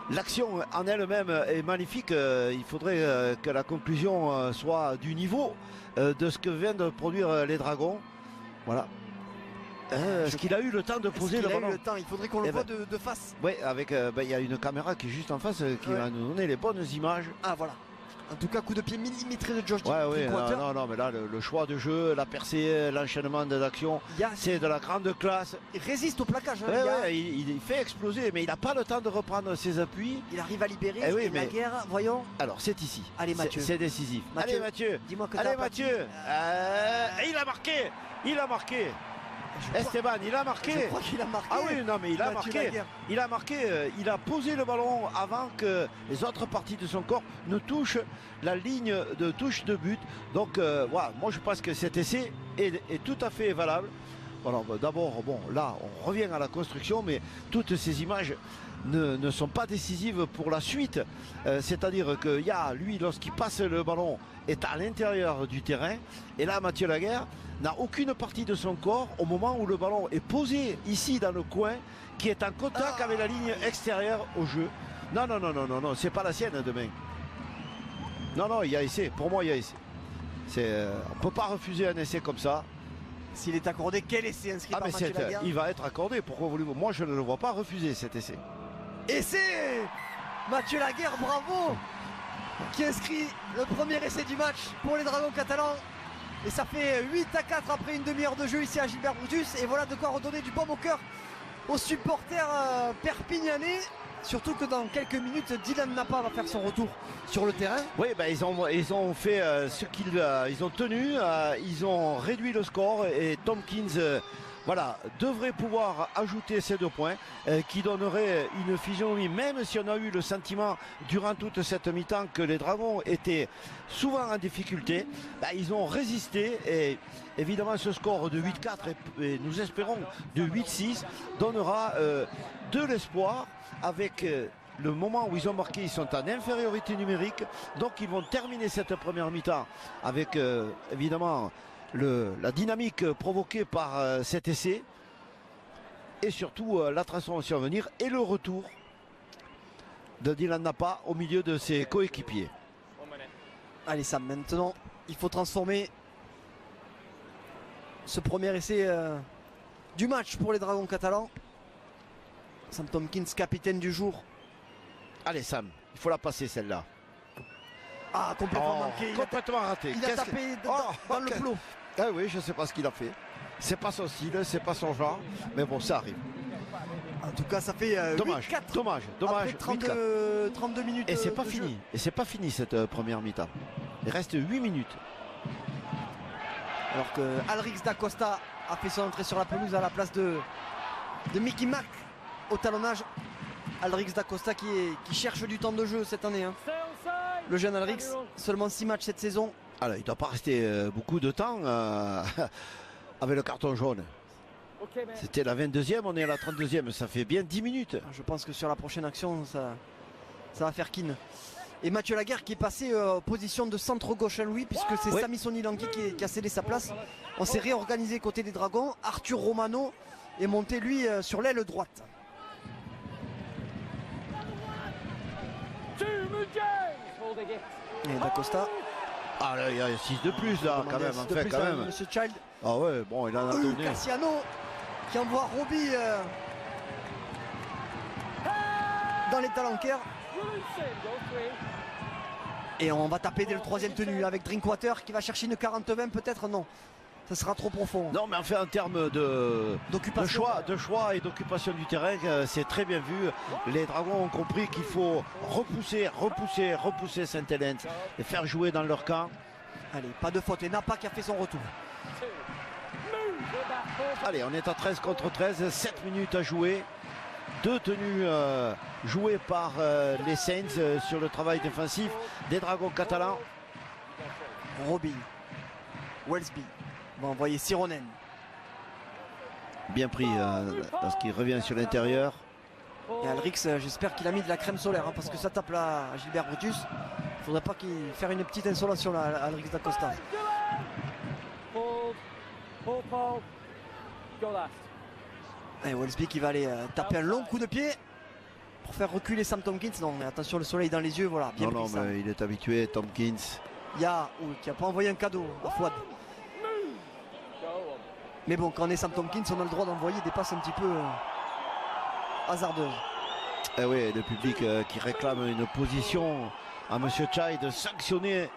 l'action en elle-même est magnifique. Il faudrait que la conclusion soit du niveau de ce que viennent de produire les Dragons. Voilà. Est-ce qu'il a eu le temps de poser le ballon? Il faudrait qu'on le voit de face. Oui, avec il y a une caméra qui est juste en face qui va nous donner les bonnes images. Ah voilà. En tout cas, coup de pied millimétré de Josh Drinkwater. Non, mais là, le choix de jeu, la percée, l'enchaînement d'actions, c'est de la grande classe. Il résiste au plaquage. Il fait exploser, mais il n'a pas le temps de reprendre ses appuis. Il arrive à libérer. Laguerre, voyons. Alors, c'est ici. Allez, Mathieu. C'est décisif. Mathieu, allez, Mathieu. Dis-moi que allez, Mathieu. Il a marqué. Il a marqué. Esteban, il a marqué. Je crois qu'il a marqué. Ah oui, non, mais il a marqué. Laguerre. Il a marqué. Il a posé le ballon avant que les autres parties de son corps ne touchent la ligne de touche de but. Donc, voilà, moi je pense que cet essai est tout à fait valable. Voilà, d'abord, bon, là, on revient à la construction, mais toutes ces images ne sont pas décisives pour la suite. C'est-à-dire que lui, lorsqu'il passe le ballon, est à l'intérieur du terrain. Et là, Mathieu Laguerre n'a aucune partie de son corps au moment où le ballon est posé ici dans le coin, qui est en contact avec la ligne extérieure au jeu. Non, c'est pas la sienne demain. Non, il y a essai. Pour moi, il y a essai. On ne peut pas refuser un essai comme ça. S'il est accordé, quel essai inscrit par Mathieu Laguerre? Il va être accordé. Pourquoi voulez-vous? Moi, je ne le vois pas refuser cet essai. Essai Mathieu Laguerre, bravo, qui inscrit le premier essai du match pour les Dragons catalans. Et ça fait 8-4 après une demi-heure de jeu ici à Gilbert Brutus. Et voilà de quoi redonner du baume au cœur aux supporters perpignanais. Surtout que dans quelques minutes, Dylan Napa va faire son retour sur le terrain. Oui, ils ont fait ce ils ont tenu, ils ont réduit le score et Tompkins devrait pouvoir ajouter ces 2 points qui donneraient une physionomie, même si on a eu le sentiment durant toute cette mi-temps que les Dragons étaient souvent en difficulté. Ils ont résisté et évidemment ce score de 8-4 et nous espérons de 8-6 donnera de l'espoir. Avec le moment où ils ont marqué, ils sont en infériorité numérique, donc ils vont terminer cette première mi-temps avec évidemment la dynamique provoquée par cet essai et surtout la transformation à venir et le retour de Dylan Napa au milieu de ses coéquipiers. Allez Sam, maintenant il faut transformer ce premier essai du match pour les Dragons catalans. Sam Tompkins, capitaine du jour. Allez Sam, il faut la passer celle-là. Ah, complètement manqué. Complètement raté. Il a tapé dans le plot. Ah oui, je ne sais pas ce qu'il a fait. C'est pas son style, c'est pas son genre. Mais bon, ça arrive. En tout cas, ça fait dommage. Après 32 minutes. Et c'est pas fini. Et c'est pas fini cette première mi-temps. Il reste 8 minutes. Alors que Alrix Dacosta a fait son entrée sur la pelouse à la place de Mickey Mack au talonnage. Alrix Dacosta qui cherche du temps de jeu cette année. Hein. Le jeune Alrix, seulement 6 matchs cette saison. Alors, il ne doit pas rester beaucoup de temps avec le carton jaune. C'était la 22e, on est à la 32e, ça fait bien 10 minutes. Je pense que sur la prochaine action, ça va faire kin. Et Mathieu Laguerre qui est passé en position de centre gauche à lui, puisque c'est Sami Sonilangui qui a cédé sa place. On s'est réorganisé côté des Dragons. Arthur Romano est monté lui sur l'aile droite. Et Dacosta. Ah là, il y a 6 de plus là, quand même. En fait, quand même. Monsieur Child. Ah ouais, bon, il en a donné. Cassiano qui envoie Roby dans les talencaires. Et on va taper dès le 3e tenu avec Drinkwater qui va chercher une 40-20, peut-être non. Ça sera trop profond. Non, mais en fait, en termes de choix et d'occupation du terrain, c'est très bien vu. Les Dragons ont compris qu'il faut repousser Saint-Hélène et faire jouer dans leur camp. Allez, pas de faute. Et Napa qui a fait son retour. Allez, on est à 13 contre 13, 7 minutes à jouer. 2 tenues jouées par les Saints sur le travail défensif des Dragons catalans. Robbie, Welsby va envoyer Sironen. Bien pris parce qu'il revient sur l'intérieur. Et Alrix, j'espère qu'il a mis de la crème solaire hein, parce que ça tape là à Gilbert Brutus. Il faudrait pas qu'il fasse une petite insolation là à Alrix d'Acosta. Et Welsby qui va aller taper un long coup de pied pour faire reculer Sam Tompkins. Non mais attention, le soleil dans les yeux, voilà, bien pris ça. Mais il est habitué, Tompkins. Qui a pas envoyé un cadeau à Fouad. Mais bon, quand on est Sam Tompkins, on a le droit d'envoyer des passes un petit peu hasardeuses. Eh oui, le public qui réclame une position à M. Chai de sanctionner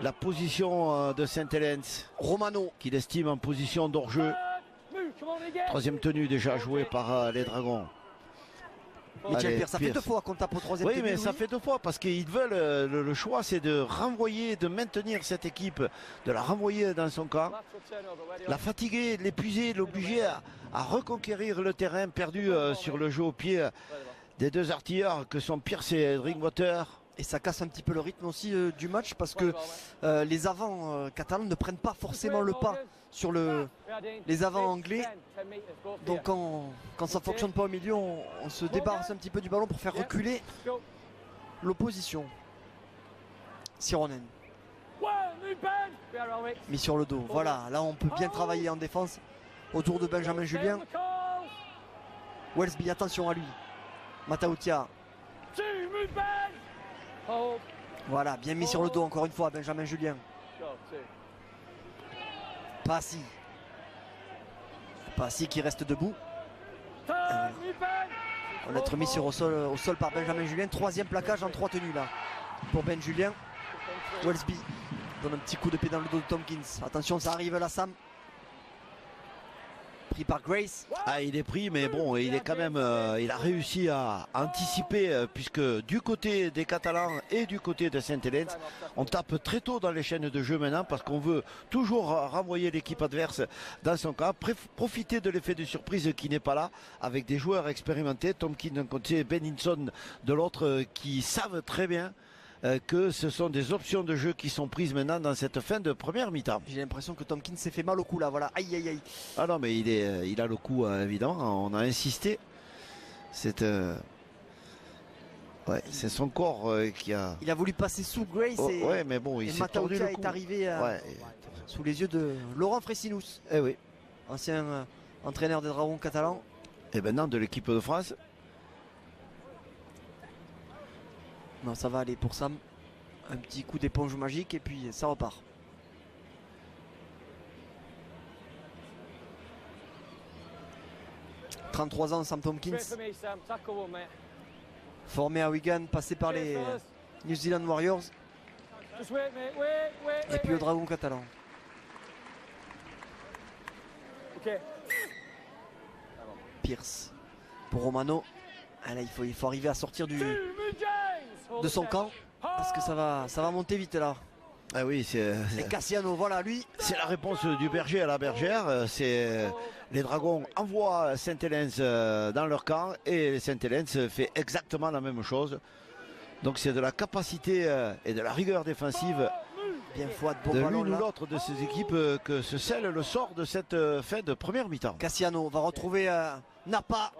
la position de Saint-Hélène. Romano, qu'il estime en position d'hors-jeu. Troisième tenue déjà jouée par les Dragons. Michel Pierre, ça fait 2 fois qu'on tape au troisième tenue. Oui, mais ça fait 2 fois parce qu'ils veulent, le choix c'est de renvoyer, de maintenir cette équipe, de la renvoyer dans son camp, la fatiguer, l'épuiser, l'obliger à reconquérir le terrain perdu sur le jeu au pied des 2 artilleurs que sont Pierce et Drinkwater. Et ça casse un petit peu le rythme aussi du match parce que les avants catalans ne prennent pas forcément le pas sur les avants anglais. Donc quand ça ne fonctionne pas au milieu, on se débarrasse un petit peu du ballon pour faire reculer l'opposition. Sironen. Mis sur le dos. Voilà, là on peut bien travailler en défense autour de Benjamin Julien. Welsby, attention à lui. Matautia. Voilà, bien mis sur le dos encore une fois, Benjamin Julien. Passy. Passy qui reste debout. On va être mis au sol par Benjamin Julien. 3e plaquage en 3 tenues là pour Ben Julien. Welsby donne un petit coup de pied dans le dos de Tompkins. Attention, ça arrive là, Sam. Pris par Grace. Ah, il est pris, mais bon, il est quand même, il a réussi à anticiper puisque du côté des Catalans et du côté de Saint-Hélène, on tape très tôt dans les chaînes de jeu maintenant parce qu'on veut toujours renvoyer l'équipe adverse dans son camp, profiter de l'effet de surprise qui n'est pas là avec des joueurs expérimentés, Tompkins d'un côté, Benninson de l'autre, qui savent très bien que ce sont des options de jeu qui sont prises maintenant dans cette fin de première mi-temps. J'ai l'impression que Tompkins s'est fait mal au cou là, voilà, aïe aïe aïe. Ah non, mais il a le coup évidemment, on a insisté. C'est c'est son corps qui a... Il a voulu passer sous Grace ouais, mais bon, il s'est tordu le cou. Est arrivé sous les yeux de Laurent Fresinus. Eh oui. Ancien entraîneur des Dragons catalans. Et maintenant de l'équipe de France. Non, ça va aller pour Sam. Un petit coup d'éponge magique et puis ça repart. « 33 ans, Sam Tompkins. Formé à Wigan, passé par les New Zealand Warriors. Et puis au Dragon catalan. Pierce pour Romano. Ah là, il faut arriver à sortir de son camp parce que ça va monter vite là. Ah oui, et Cassiano, voilà lui. C'est la réponse du berger à la bergère. C'est les Dragons envoient Saint-Hélène dans leur camp et Saint-Hélène fait exactement la même chose. Donc c'est de la capacité et de la rigueur défensive bien Fouad, bon de ballon, l'une ou l'autre de ces équipes que se scelle le sort de cette fin de première mi-temps. Cassiano va retrouver Napa.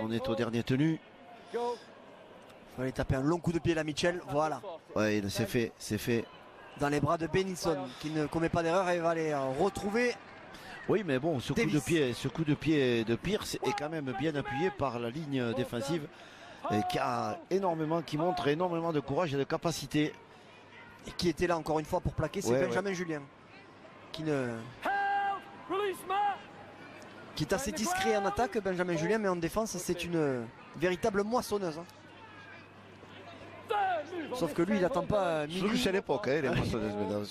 On est au dernier tenu. Il fallait taper un long coup de pied là, Mitchell. Voilà. Ouais, c'est fait. Dans les bras de Benninson qui ne commet pas d'erreur et va aller retrouver. Oui, mais bon, ce coup de pied de Pierce est quand même bien appuyé par la ligne défensive qui montre énormément de courage et de capacité. Et qui était là encore une fois pour plaquer, c'est Benjamin Julien. Qui est assez discret en attaque, Benjamin Julien, mais en défense, c'est une véritable moissonneuse. Sauf que lui, il attend pas Surtout minuit. c'est l'époque, hein, les moissonneuses maintenant.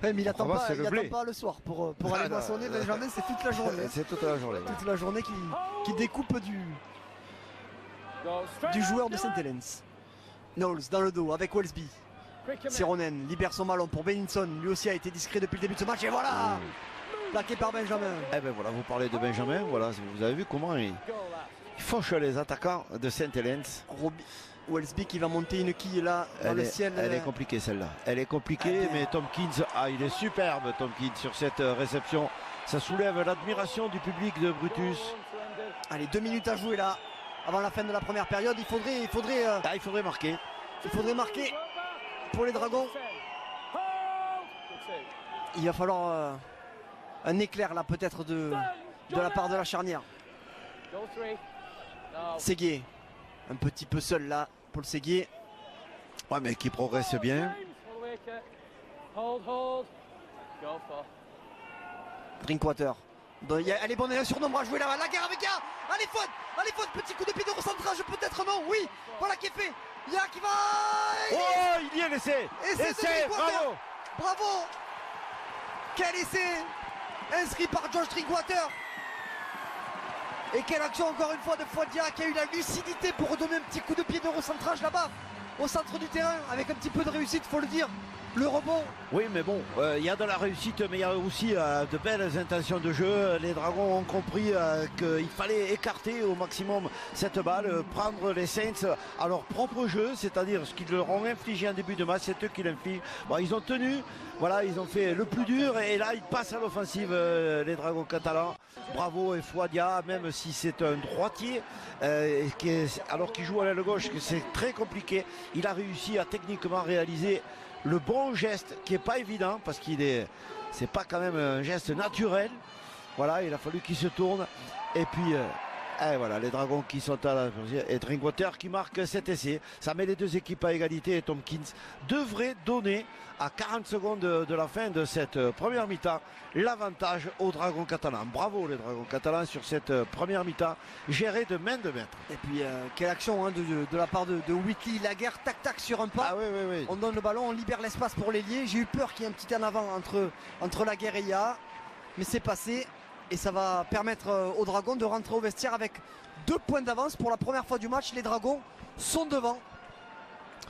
Ouais, mais il attend Autrement, pas, c'est le il blé. attend pas le soir pour aller moissonner. Benjamin, c'est toute la journée. C'est toute la journée. Toute la journée qui découpe du joueur de Saint-Helens. Knowles dans le dos avec Wellesby. Sironen libère son ballon pour Benninson. Lui aussi a été discret depuis le début de ce match. Et voilà, plaqué par Benjamin. Eh ben voilà, vous parlez de Benjamin, voilà, vous avez vu comment il fauche les attaquants de Saint-Helens. Wellesby qui va monter une quille là dans le ciel. Elle est compliquée celle-là. Elle est compliquée, mais Tompkins, il est superbe Tompkins sur cette réception. Ça soulève l'admiration du public de Brutus. Allez, 2 minutes à jouer là, avant la fin de la première période. Il faudrait marquer. Il faudrait marquer pour les Dragons. Il va falloir un éclair là peut-être de la part de la charnière. Séguier, un petit peu seul là, Paul Séguier. Ouais, mais qui progresse bien. Drinkwater. Elle est bonne, elle a un surnombre à jouer là. La guerre avec Ya. Allez, faute, petit coup de pied de recentrage, peut-être non. Oui, voilà qui est fait. Ya qui va. Oh, il y est l'essai. Essai, bravo. Bravo. Quel essai inscrit par Josh Drinkwater. Et quelle action encore une fois de Fodia qui a eu la lucidité pour redonner un petit coup de pied de recentrage là-bas au centre du terrain avec un petit peu de réussite, faut le dire. Le rebond. Oui, mais bon, il y a de la réussite, mais il y a aussi de belles intentions de jeu. Les Dragons ont compris qu'il fallait écarter au maximum cette balle, prendre les Saints à leur propre jeu, c'est-à-dire ce qu'ils leur ont infligé en début de match, c'est eux qui l'infligent. Bon, ils ont tenu, voilà, ils ont fait le plus dur et là ils passent à l'offensive, les Dragons catalans. Bravo et Fodia, même si c'est un droitier, alors qu'il joue à l'aile gauche, que c'est très compliqué, il a réussi à techniquement réaliser le bon geste qui est pas évident parce c'est pas quand même un geste naturel. Voilà, il a fallu qu'il se tourne et puis voilà, les Dragons qui sont à la et Drinkwater qui marque cet essai. Ça met les deux équipes à égalité et Tompkins devrait donner à 40 secondes de la fin de cette première mi-temps l'avantage aux Dragons catalans. Bravo les Dragons catalans sur cette première mi-temps gérée de main de maître. Et puis quelle action de la part de Whitley. La guerre, tac sur un pas. Ah oui. On donne le ballon, on libère l'espace pour l'ailier. J'ai eu peur qu'il y ait un petit en avant entre la guerre et Ya, mais c'est passé. Et ça va permettre aux Dragons de rentrer au vestiaire avec 2 points d'avance. Pour la première fois du match, les Dragons sont devant.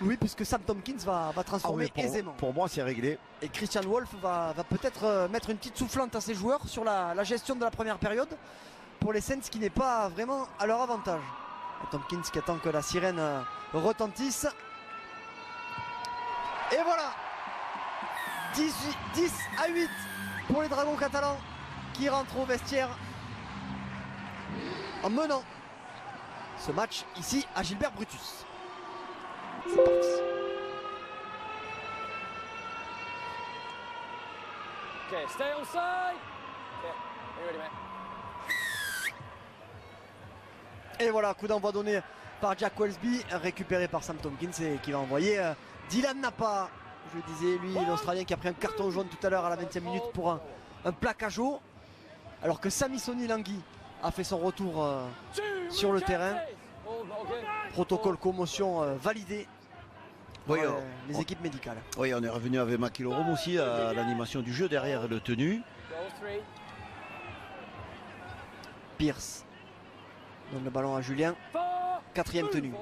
Oui, puisque Sam Tompkins va transformer aisément. Pour moi, c'est réglé. Et Christian Wolff va peut-être mettre une petite soufflante à ses joueurs sur la gestion de la première période. Pour les Saints, qui n'est pas vraiment à leur avantage. Et Tompkins qui attend que la sirène retentisse. Et voilà, 10 à 8 pour les Dragons catalans, qui rentre au vestiaire en menant ce match ici à Gilbert Brutus. C'est parti. Okay, stay on side. Okay, are you ready, mate? Et voilà, coup d'envoi donné par Jack Wellesby, récupéré par Sam Tompkins et qui va envoyer Dylan Napa. Je disais, lui, l'Australien qui a pris un carton jaune tout à l'heure à la 20e minute pour un plaquage haut. Alors que Sami Sonilangui a fait son retour sur le terrain. Protocole commotion validé par les équipes médicales. Oui, on est revenu avec McIlroy aussi à l'animation du jeu derrière le tenu. Pierce donne le ballon à Julien. 4e tenue.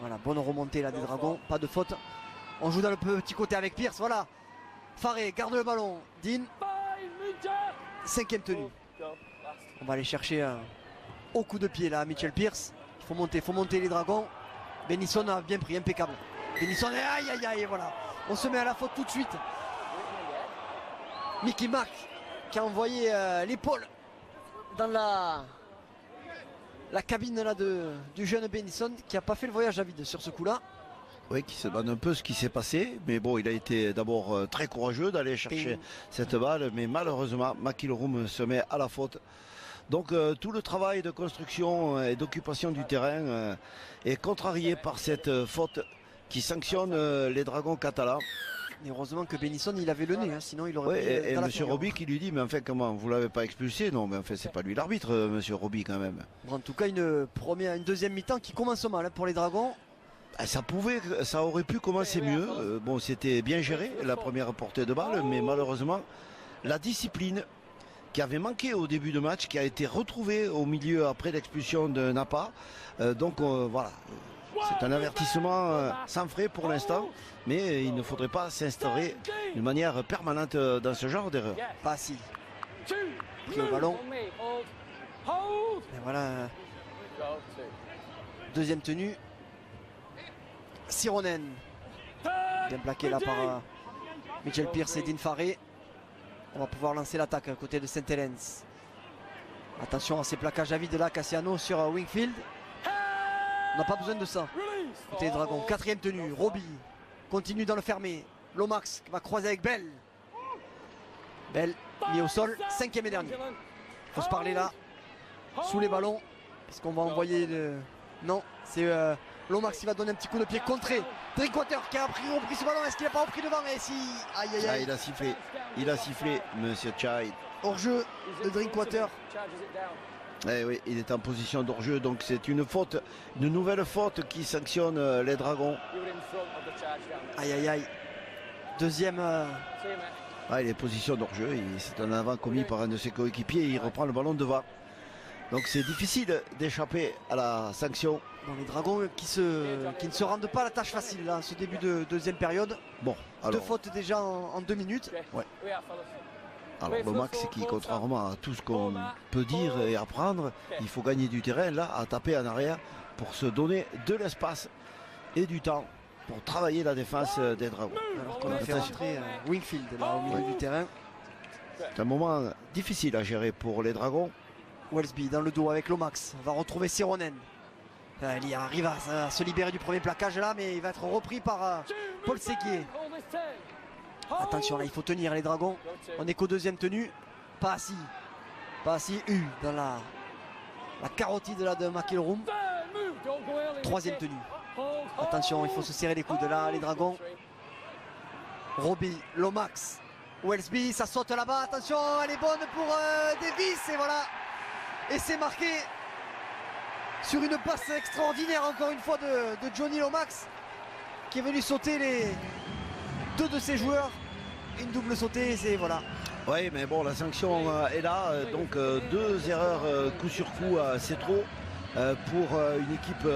Voilà, bonne remontée là des Dragons, pas de faute. On joue dans le petit côté avec Pierce, voilà. Faré garde le ballon. Dean. 5e tenue. On va aller chercher au coup de pied là, Mitchell Pierce. Il faut monter les Dragons. Bennisson a bien pris, impeccable. Bennisson, aïe, voilà. On se met à la faute tout de suite. Mickey Mack qui a envoyé l'épaule dans la cabine là du jeune Bennisson, qui n'a pas fait le voyage à vide sur ce coup là. Oui, qui se demande un peu ce qui s'est passé, mais bon, il a été d'abord très courageux d'aller chercher cette balle, mais malheureusement, McIlroy se met à la faute. Donc tout le travail de construction et d'occupation du terrain est contrarié par cette faute qui sanctionne les Dragons catalans. Et heureusement que Bennisson il avait le nez, sinon il aurait pris et dans monsieur Roby qui lui dit, mais enfin comment, vous l'avez pas expulsé? Non, mais en fait c'est pas lui l'arbitre, monsieur Roby quand même. Bon, en tout cas une deuxième mi-temps qui commence mal pour les Dragons. Ça aurait pu commencer mieux. Bon, c'était bien géré la première portée de balle, mais malheureusement, la discipline qui avait manqué au début de match, qui a été retrouvée au milieu après l'expulsion de Napa. Donc voilà, c'est un avertissement sans frais pour l'instant, mais il ne faudrait pas s'instaurer de manière permanente dans ce genre d'erreur. Pas si. Pris au ballon. Et voilà, deuxième tenue. Sironen. Bien plaqué là par Mitchell Pearce et Dean Farré. On va pouvoir lancer l'attaque à côté de Saint-Helens. Attention à ces plaquages à vide là, Cassiano sur Wingfield. On n'a pas besoin de ça. Côté des Dragons, quatrième tenue. Robbie continue dans le fermé. Lomax va croiser avec Bell. Bell mis au sol, cinquième et dernier. Il faut se parler là, sous les ballons. Est-ce qu'on va envoyer le... Non, c'est Lomax qui va donner un petit coup de pied contré. Drinkwater qui a repris ce ballon. Est-ce qu'il n'a pas repris devant? Et si... Aïe aïe aïe. Il a sifflé, Monsieur Child. Hors-jeu de Drinkwater. Eh oui, il est en position d'hors-jeu, donc c'est une faute, une nouvelle faute qui sanctionne les Dragons. Aïe aïe aïe. Deuxième... il est en position d'hors-jeu, c'est un avant commis par un de ses coéquipiers, il reprend le ballon devant. Donc c'est difficile d'échapper à la sanction. Bon, les Dragons qui ne se rendent pas à la tâche facile là, ce début de deuxième période. Bon, alors... Deux fautes déjà en 2 minutes. Ouais. Alors Lomax qui, contrairement à tout ce qu'on peut dire et apprendre, il faut gagner du terrain là, à taper en arrière pour se donner de l'espace et du temps pour travailler la défense des Dragons. Alors qu'on a fait rentrer Wingfield là au milieu du terrain. C'est un moment difficile à gérer pour les Dragons. Wellesby dans le dos avec Lomax, va retrouver Sironen. Il arrive à se libérer du premier plaquage là, mais il va être repris par Paul Séguier. Attention là, il faut tenir les Dragons. On est qu'au deuxième tenue. Pas assis U dans la carotide là de McIlroom. Troisième tenue. Attention, il faut se serrer les coudes là, les Dragons. Robbie, Lomax, Wellesby, ça saute là-bas. Attention, elle est bonne pour Davis et voilà. Et c'est marqué sur une passe extraordinaire encore une fois de Johnny Lomax qui est venu sauter les deux de ses joueurs. Une double sautée, c'est voilà. Oui, mais bon, la sanction est là. Donc 2 erreurs coup sur coup, c'est trop pour une équipe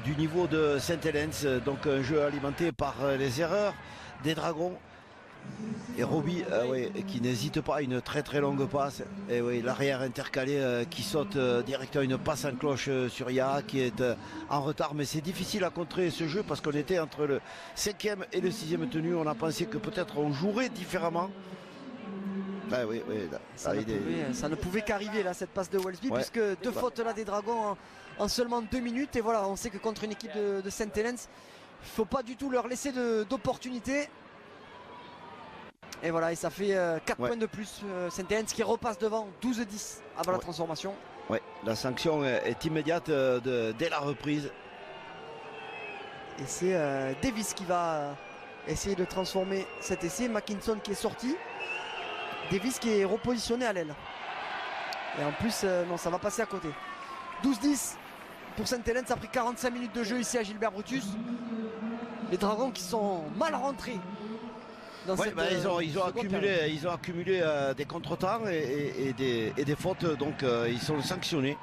du niveau de Saint-Helens. Donc un jeu alimenté par les erreurs des Dragons. Et Robbie qui n'hésite pas à une très très longue passe. Et oui, l'arrière intercalé qui saute directement une passe en cloche sur Yaha qui est en retard. Mais c'est difficile à contrer ce jeu parce qu'on était entre le 5e et le 6e tenu. On a pensé que peut-être on jouerait différemment. Ça ne pouvait qu'arriver là cette passe de Wellesby puisque deux fautes là des Dragons en seulement 2 minutes. Et voilà, on sait que contre une équipe de Saint-Helens, il ne faut pas du tout leur laisser d'opportunités. Et voilà, et ça fait 4 points de plus. Saint-Helens qui repasse devant 12-10 avant la transformation. Oui, la sanction est immédiate dès la reprise. Et c'est Davis qui va essayer de transformer cet essai. Mackinson qui est sorti. Davis qui est repositionné à l'aile. Et en plus, non, ça va passer à côté. 12-10 pour Saint-Helens après 45 minutes de jeu ici à Gilbert Brutus. Les Dragons qui sont mal rentrés. Ils ont accumulé des contretemps et des fautes, donc ils sont sanctionnés.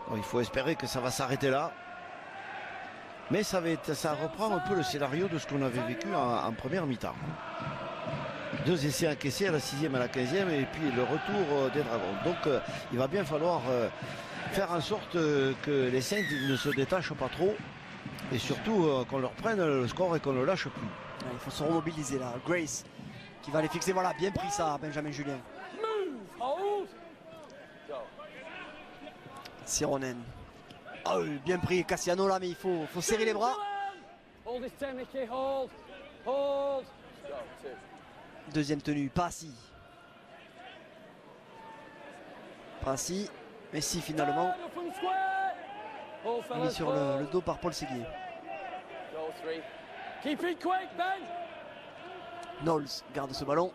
Donc, il faut espérer que ça va s'arrêter là. Mais ça reprend un peu le scénario de ce qu'on avait vécu en première mi-temps. 2 essais encaissés à la 6e et à la 15e et puis le retour des Dragons. Donc il va bien falloir faire en sorte que les Saints ne se détachent pas trop et surtout qu'on leur prenne le score et qu'on ne le lâche plus. Il faut se remobiliser là. Grace qui va les fixer. Voilà, bien pris ça, Benjamin Julien. Sironen. Oh, bien pris Cassiano là, mais il faut serrer les bras. Deuxième tenue, Passy. Passy, mais si finalement. Mis sur le dos par Paul Séguier. Knowles garde ce ballon.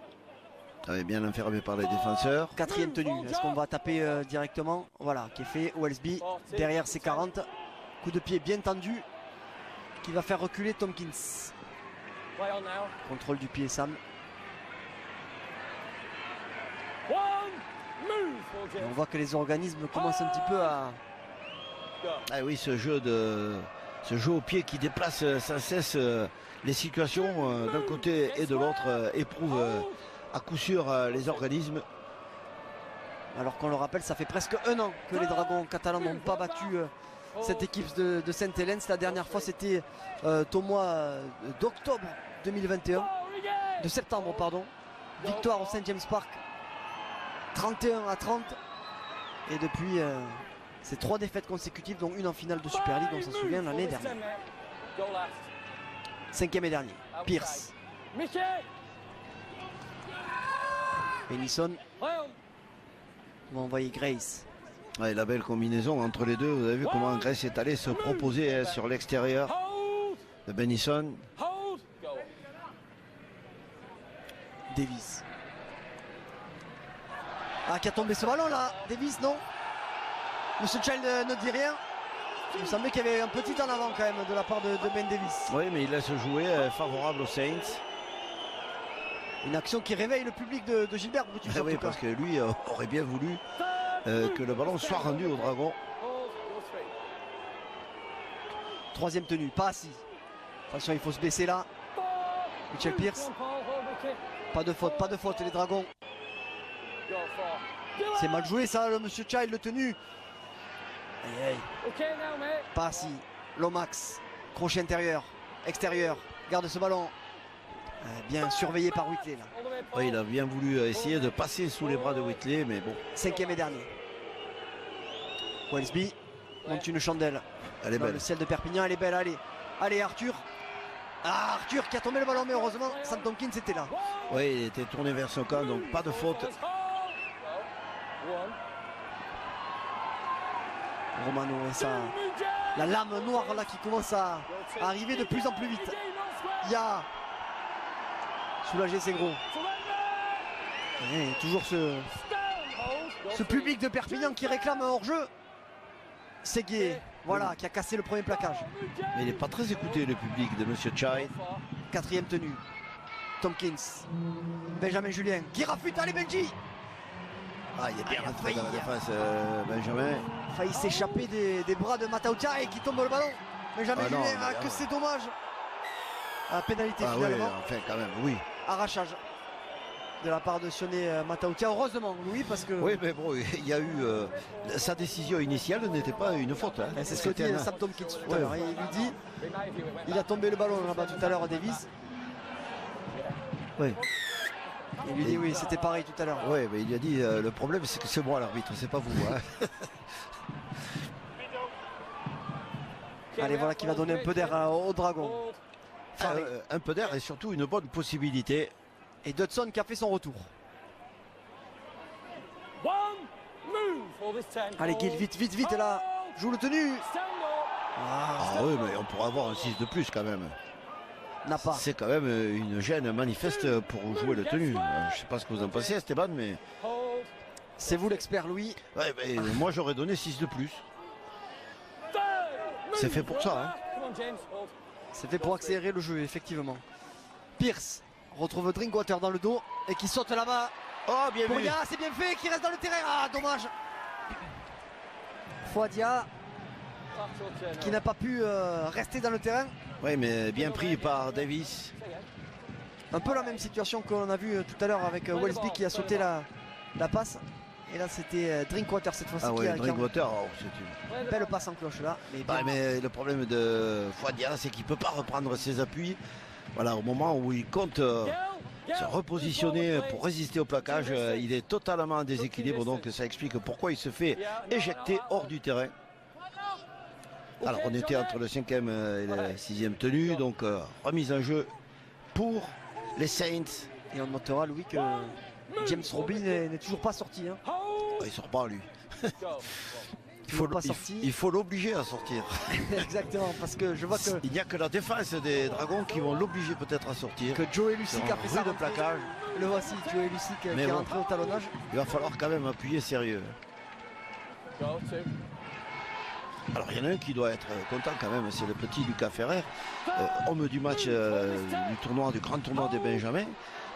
Bien enfermé par les défenseurs. Quatrième tenue. Est-ce qu'on va taper directement? Voilà, qui est fait. Wellesby derrière ses 40. Coup de pied bien tendu. qui va faire reculer Tompkins. Play on now. Contrôle du pied Sam. One, move for Et James. on voit que les organismes commencent un petit peu à... Go. Ah oui, ce jeu au pied qui déplace sans cesse les situations d'un côté et de l'autre éprouve à coup sûr les organismes. Alors qu'on le rappelle, ça fait presque un an que les Dragons catalans n'ont pas battu cette équipe de Sainte-Hélène. La dernière fois, c'était au mois d'octobre 2021, de septembre, pardon. Victoire au St. James Park, 31-30. Et depuis, c'est 3 défaites consécutives, dont une en finale de Super League, on s'en souvient l'année dernière. Go last. 5e et dernier, Pierce. Mickey. Benison Play on. va envoyer Grace. Ouais, la belle combinaison entre les deux. Vous avez vu comment Grace est allé se proposer sur l'extérieur Hold. de Benison. Hold. Go. Davis. Ah, qui a tombé ce ballon là, Davis, non? Monsieur Child ne dit rien. Il me semblait qu'il y avait un petit en avant quand même de la part de Ben Davis. Oui, mais il laisse jouer favorable aux Saints. Une action qui réveille le public de Gilbert Brutus. Ah oui, parce que lui aurait bien voulu que le ballon soit rendu au Dragon. Hold. Go straight. Troisième tenue, pas assis. Attention, il faut se baisser là. Mitchell Pierce. John Paul, hold Mickey. Pas de faute les Dragons. Go far. Do C'est it. mal joué ça, le Monsieur Child, le tenu. Aïe, aïe. Okay now, mate. Pas assis. Lomax. Crochet intérieur. Extérieur. Garde ce ballon. Bien surveillé par Whitley là. All the way, Paul. Oui, il a bien voulu essayer de passer sous les bras de Whitley, mais bon, 5e et dernier. Wellesby monte une chandelle elle est dans belle. le ciel de Perpignan. Elle est belle, allez. Allez Arthur. Ah, Arthur qui a tombé le ballon, mais heureusement Sam Tompkins était là. Oui, il était tourné vers son camp, donc pas de faute. Hold. Go. One. Romano et ça. Two, La lame noire là qui commence à arriver de plus en plus vite. Ya. Soulager ses gros. Et toujours ce public de Perpignan qui réclame un hors-jeu. Séguier, voilà, qui a cassé le premier plaquage. Mais il n'est pas très écouté, le public de Monsieur Child. 4e tenue. Tompkins. Benjamin Julien qui rafute. Allez Benji. Ah, il est bien Ah, il a rentré dans la failli. défense, Benjamin. Failli s'échapper des bras de Matautia et qui tombe le ballon. Benjamin Ah non, Julien, mais que alors. c'est dommage. Pénalité Ah oui, finalement. enfin quand même, oui. Arrachage de la part de Sioné Matautia. Heureusement, Louis, parce que Oui, mais bon, il y a eu... sa décision initiale n'était pas une faute. Hein. c'est ce que dit C'était Sam Tompkins tout à Ouais. l'heure. Il lui dit, il a tombé le ballon là-bas tout à l'heure, Davis. Oui, Il lui dit oui, c'était pareil tout à l'heure. ouais, mais il lui a dit, le problème c'est que c'est moi l'arbitre, c'est pas vous. Hein. Allez, voilà qui va donner un peu d'air au Dragon. Faré. Un peu d'air et surtout une bonne possibilité. Et Dodson qui a fait son retour. One. Move for this 10. Allez, Gil, vite, vite, vite là. Joue le tenu. Stand up. Ah, Ah oui, mais on pourrait avoir un 6 de plus quand même. n'a pas. C'est quand même une gêne manifeste pour jouer le tenu. Je sais pas ce que vous en pensez, Esteban, mais Hold. C'est vous l'expert, Louis. ouais, mais moi j'aurais donné 6 de plus. Third. C'est Move fait pour for ça, that. hein. Come on, James. Hold. C'est fait pour accélérer le jeu, effectivement. Pierce retrouve Drinkwater dans le dos et qui saute là-bas. Oh, bien vu. Fouadia, c'est bien fait, qui reste dans le terrain. Ah, dommage. Fouadia qui n'a pas pu rester dans le terrain. Oui, mais bien pris par Davis. Un peu la même situation qu'on a vu tout à l'heure avec Wellesby qui a sauté la passe. Et là, c'était Drinkwater cette fois-ci Ah qui oui, a une Drinkwater, oh, c'est une... belle passe en cloche là. Mais bien. Ouais, mais le problème de Fouadia, c'est qu'il ne peut pas reprendre ses appuis. Voilà, au moment où il compte se repositionner pour résister au plaquage, il est totalement en déséquilibre. Donc ça explique pourquoi il se fait éjecter hors du terrain. Alors on était entre le 5e et la 6e tenue, donc remise en jeu pour les Saints. Et on notera, Louis, que James Robin n'est toujours pas sorti. Hein. Il sort pas lui. Toujours pas sorti. Il faut l'obliger à sortir. Exactement, parce que je vois que Il n'y a que la défense des Dragons qui vont l'obliger peut-être à sortir. Joey Lucic a fait Sur un ça bruit de plaquage. Le voici, Joey Lucic qui Mais est bon. rentré au talonnage. Il va falloir quand même appuyer sérieux. Go to. Alors il y en a un qui doit être content quand même, c'est le petit Lucas Ferrer, homme du match du grand tournoi des Benjamins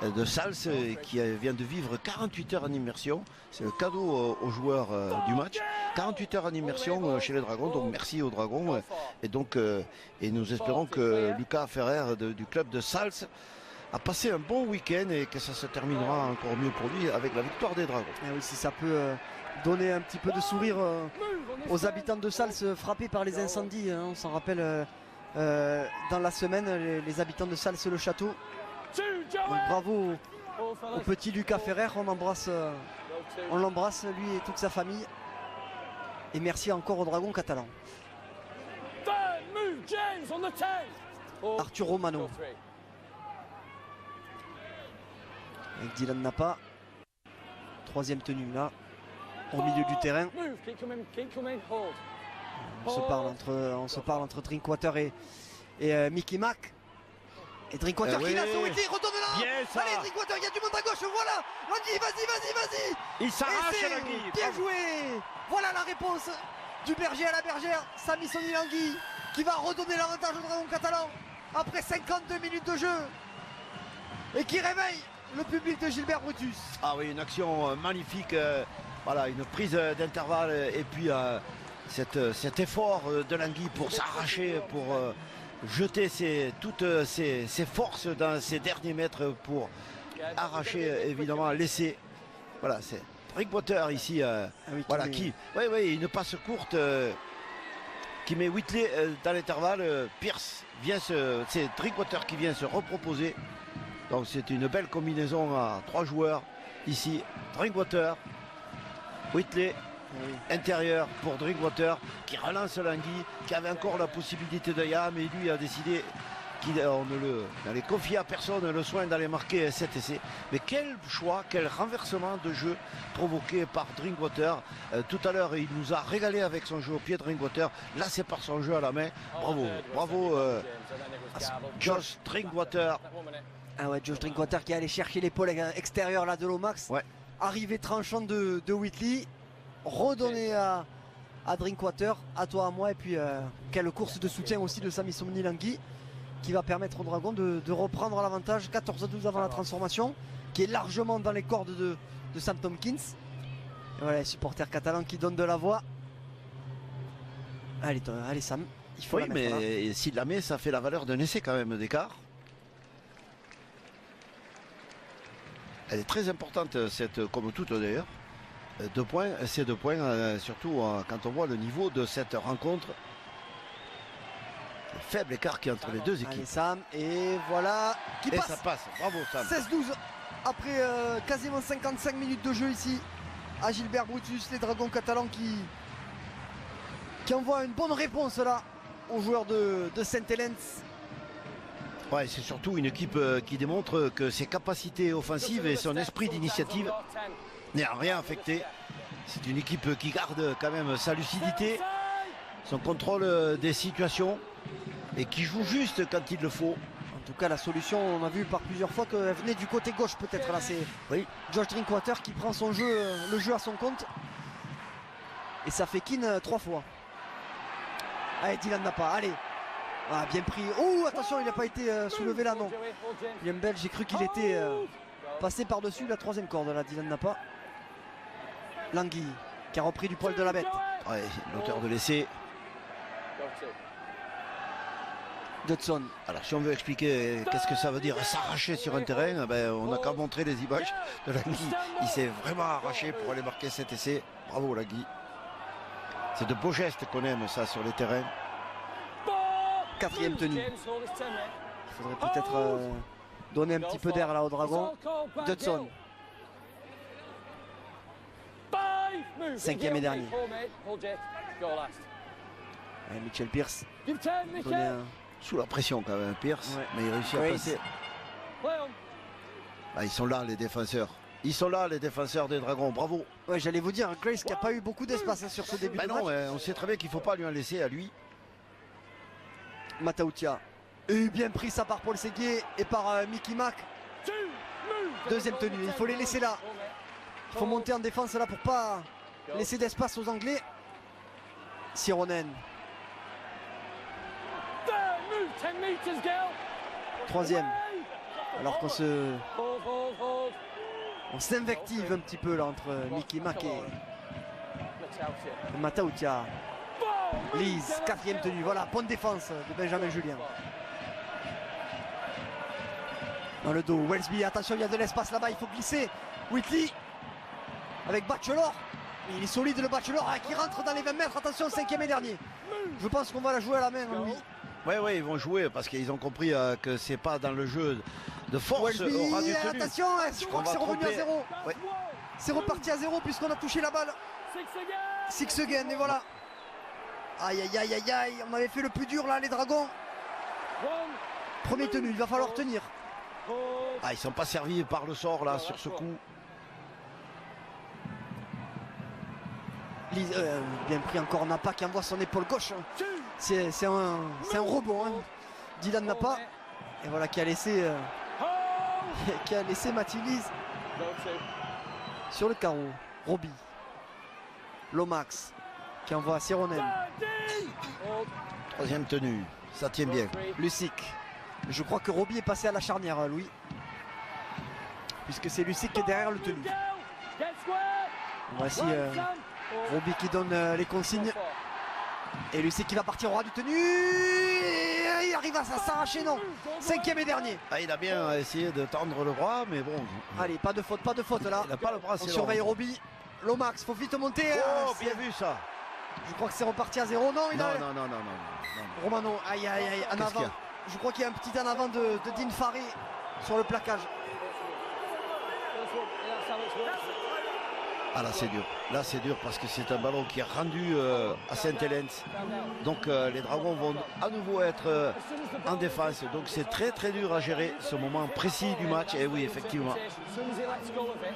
de Sals, qui vient de vivre 48 heures en immersion. C'est le cadeau aux joueurs du match. 48 heures en immersion chez les Dragons, donc merci aux Dragons. Et donc et nous espérons que Lucas Ferrer du club de Sals a passé un bon week-end et que ça se terminera encore mieux pour lui avec la victoire des Dragons. Et oui, si ça peut donner un petit peu de sourire aux habitants de Sals frappés par les incendies, hein, on s'en rappelle dans la semaine, les habitants de Sals le château. Donc, bravo au petit Lucas Ferrer, on l'embrasse lui et toute sa famille. Et merci encore aux Dragons catalans. Arthur Romano avec Dylan Napa, troisième tenue là au milieu du terrain. On se parle entre Drinkwater et Mickey Mack. Et Drinkwater qui l'a sur Whitley, redonne là. Yes, allez Drinkwater, il y a du monde à gauche, voilà. Langui, vas-y. Il s'arrache Langui. Bien joué. Voilà la réponse du berger à la bergère, Sami Soni Langui, qui va redonner l'avantage au Dragon catalan après 52 minutes de jeu. Et qui réveille le public de Gilbert Brutus. Ah oui, une action magnifique. Voilà, une prise d'intervalle et puis cet effort de Langui pour s'arracher, pour jeter toutes ses forces dans ces derniers mètres pour arracher, évidemment, laisser. Voilà, c'est Drinkwater ici, voilà, une passe courte qui met Whitley dans l'intervalle. Pierce vient c'est Drinkwater qui vient se reproposer. Donc c'est une belle combinaison à 3 joueurs ici. Drinkwater, Whitley, intérieur pour Drinkwater qui relance Langui, qui avait encore la possibilité de mais lui a décidé qu'on n'allait confier à personne le soin d'aller marquer cet essai. Mais quel choix, quel renversement de jeu provoqué par Drinkwater. Tout à l'heure il nous a régalé avec son jeu au pied. Drinkwater, là c'est par son jeu à la main. Bravo Josh Drinkwater. Ah ouais, Josh Drinkwater qui est allé chercher l'épaule extérieure là de Lomax. Ouais. Arrivée tranchante de Whitley. Redonné à Drinkwater, à toi, à moi. Et puis quelle course de soutien aussi de Sami Soni Langui qui va permettre aux Dragons de reprendre l'avantage 14-12 avant la transformation, qui est largement dans les cordes de Sam Tompkins. Et voilà les supporters catalans qui donnent de la voix. Allez Sam, il faut la mettre, mais s'il la met, ça fait la valeur d'un essai quand même d'écart. Elle est très importante, comme toutes d'ailleurs. 2 points, ces 2 points, surtout quand on voit le niveau de cette rencontre. Le faible écart qui est entre les deux équipes. Allez Sam, et voilà qui passe. Ça passe, bravo Sam. 16-12 après quasiment 55 minutes de jeu ici à Gilbert Brutus. Les Dragons catalans qui envoient une bonne réponse là aux joueurs de Saint-Helens. Ouais, c'est surtout une équipe qui démontre que ses capacités offensives et son esprit d'initiative n'est en rien affecté. C'est une équipe qui garde quand même sa lucidité, son contrôle des situations et qui joue juste quand il le faut. En tout cas, la solution, on a vu par plusieurs fois qu'elle venait du côté gauche peut-être. Là, c'est Josh Drinkwater qui prend le jeu à son compte. Et ça fait Keane 3 fois. Allez, Dylan Napa, allez. Ah, bien pris. Oh, attention, il n'a pas été soulevé là, non. William Bell, j'ai cru qu'il était passé par-dessus la 3e corde là, Dylan Napa. Langui qui a repris du poil de la bête. Ouais, l'auteur de l'essai. Dodson. Alors si on veut expliquer qu'est-ce que ça veut dire s'arracher sur un terrain, on n'a qu'à montrer les images de Langui. Il s'est vraiment arraché pour aller marquer cet essai. Bravo Langui. C'est de beaux gestes qu'on aime ça sur les terrains. 4e tenue. Il faudrait peut-être donner un petit peu d'air là au Dragon. Dodson. 5e et dernier. Et Mitchell Pierce. Sous la pression quand même Pierce, ouais. Mais il réussit à passer. Ils sont là les défenseurs. Ils sont là les défenseurs des Dragons, bravo. Ouais, j'allais vous dire, Grace qui n'a pas eu beaucoup d'espace sur ce début de match. On sait très bien qu'il ne faut pas lui en laisser à lui. Matautia. Et bien pris ça par Paul Séguier et par Mickey Mack. 2e tenue, il faut les laisser là. Il faut monter en défense là pour pas laisser d'espace aux Anglais. Sironen. There, move 10 meters, girl. Troisième. Alors qu'on se... Hold. On s'invective un petit peu là entre Mickey Mack et Matautia. Lise, quatrième tenue. Voilà, bonne défense de Benjamin Julien. Dans le dos, Welsby, attention, il y a de l'espace là-bas, il faut glisser. Whitley avec Bachelor. Il est solide le Bachelor qui rentre dans les 20 mètres. Attention, cinquième et dernier. Je pense qu'on va la jouer à la main, lui. Oui, ils vont jouer parce qu'ils ont compris que c'est pas dans le jeu de force Welsby, au ras du tenue. attention, je crois que c'est revenu à zéro. Ouais. C'est reparti à zéro puisqu'on a touché la balle. Six again, et voilà. Aïe, on avait fait le plus dur là, les Dragons. Premier tenu, il va falloir tenir. Ah, ils sont pas servis par le sort là sur ce coup. Lise, bien pris encore Napa qui envoie son épaule gauche. C'est un rebond. Hein. Dylan Napa. Et voilà qui a laissé Mathieu Lise sur le carreau. Roby. Lomax qui envoie Sironen. Troisième tenue, ça tient bien. Lucic. Je crois que Roby est passé à la charnière, Louis. Puisque c'est Lucic qui est derrière le tenu. Voici Roby qui donne les consignes. Et Lucic qui va partir au ras du tenu. Il arrive à s'arracher, non. Cinquième et dernier. Ah, il a bien essayé de tendre le bras, mais bon. Allez, pas de faute là. Il n'a pas le bras. On surveille Roby. Lomax, faut vite monter. Oh, bien vu ça. Je crois que c'est reparti à zéro. Non, il a... Non. Romano, aïe, en avant. Je crois qu'il y a un petit en avant de Dean Faré sur le plaquage. Ah là c'est dur parce que c'est un ballon qui est rendu à Saint-Helens. Donc les Dragons vont à nouveau être en défense. Donc c'est très dur à gérer ce moment précis du match. Et oui, effectivement.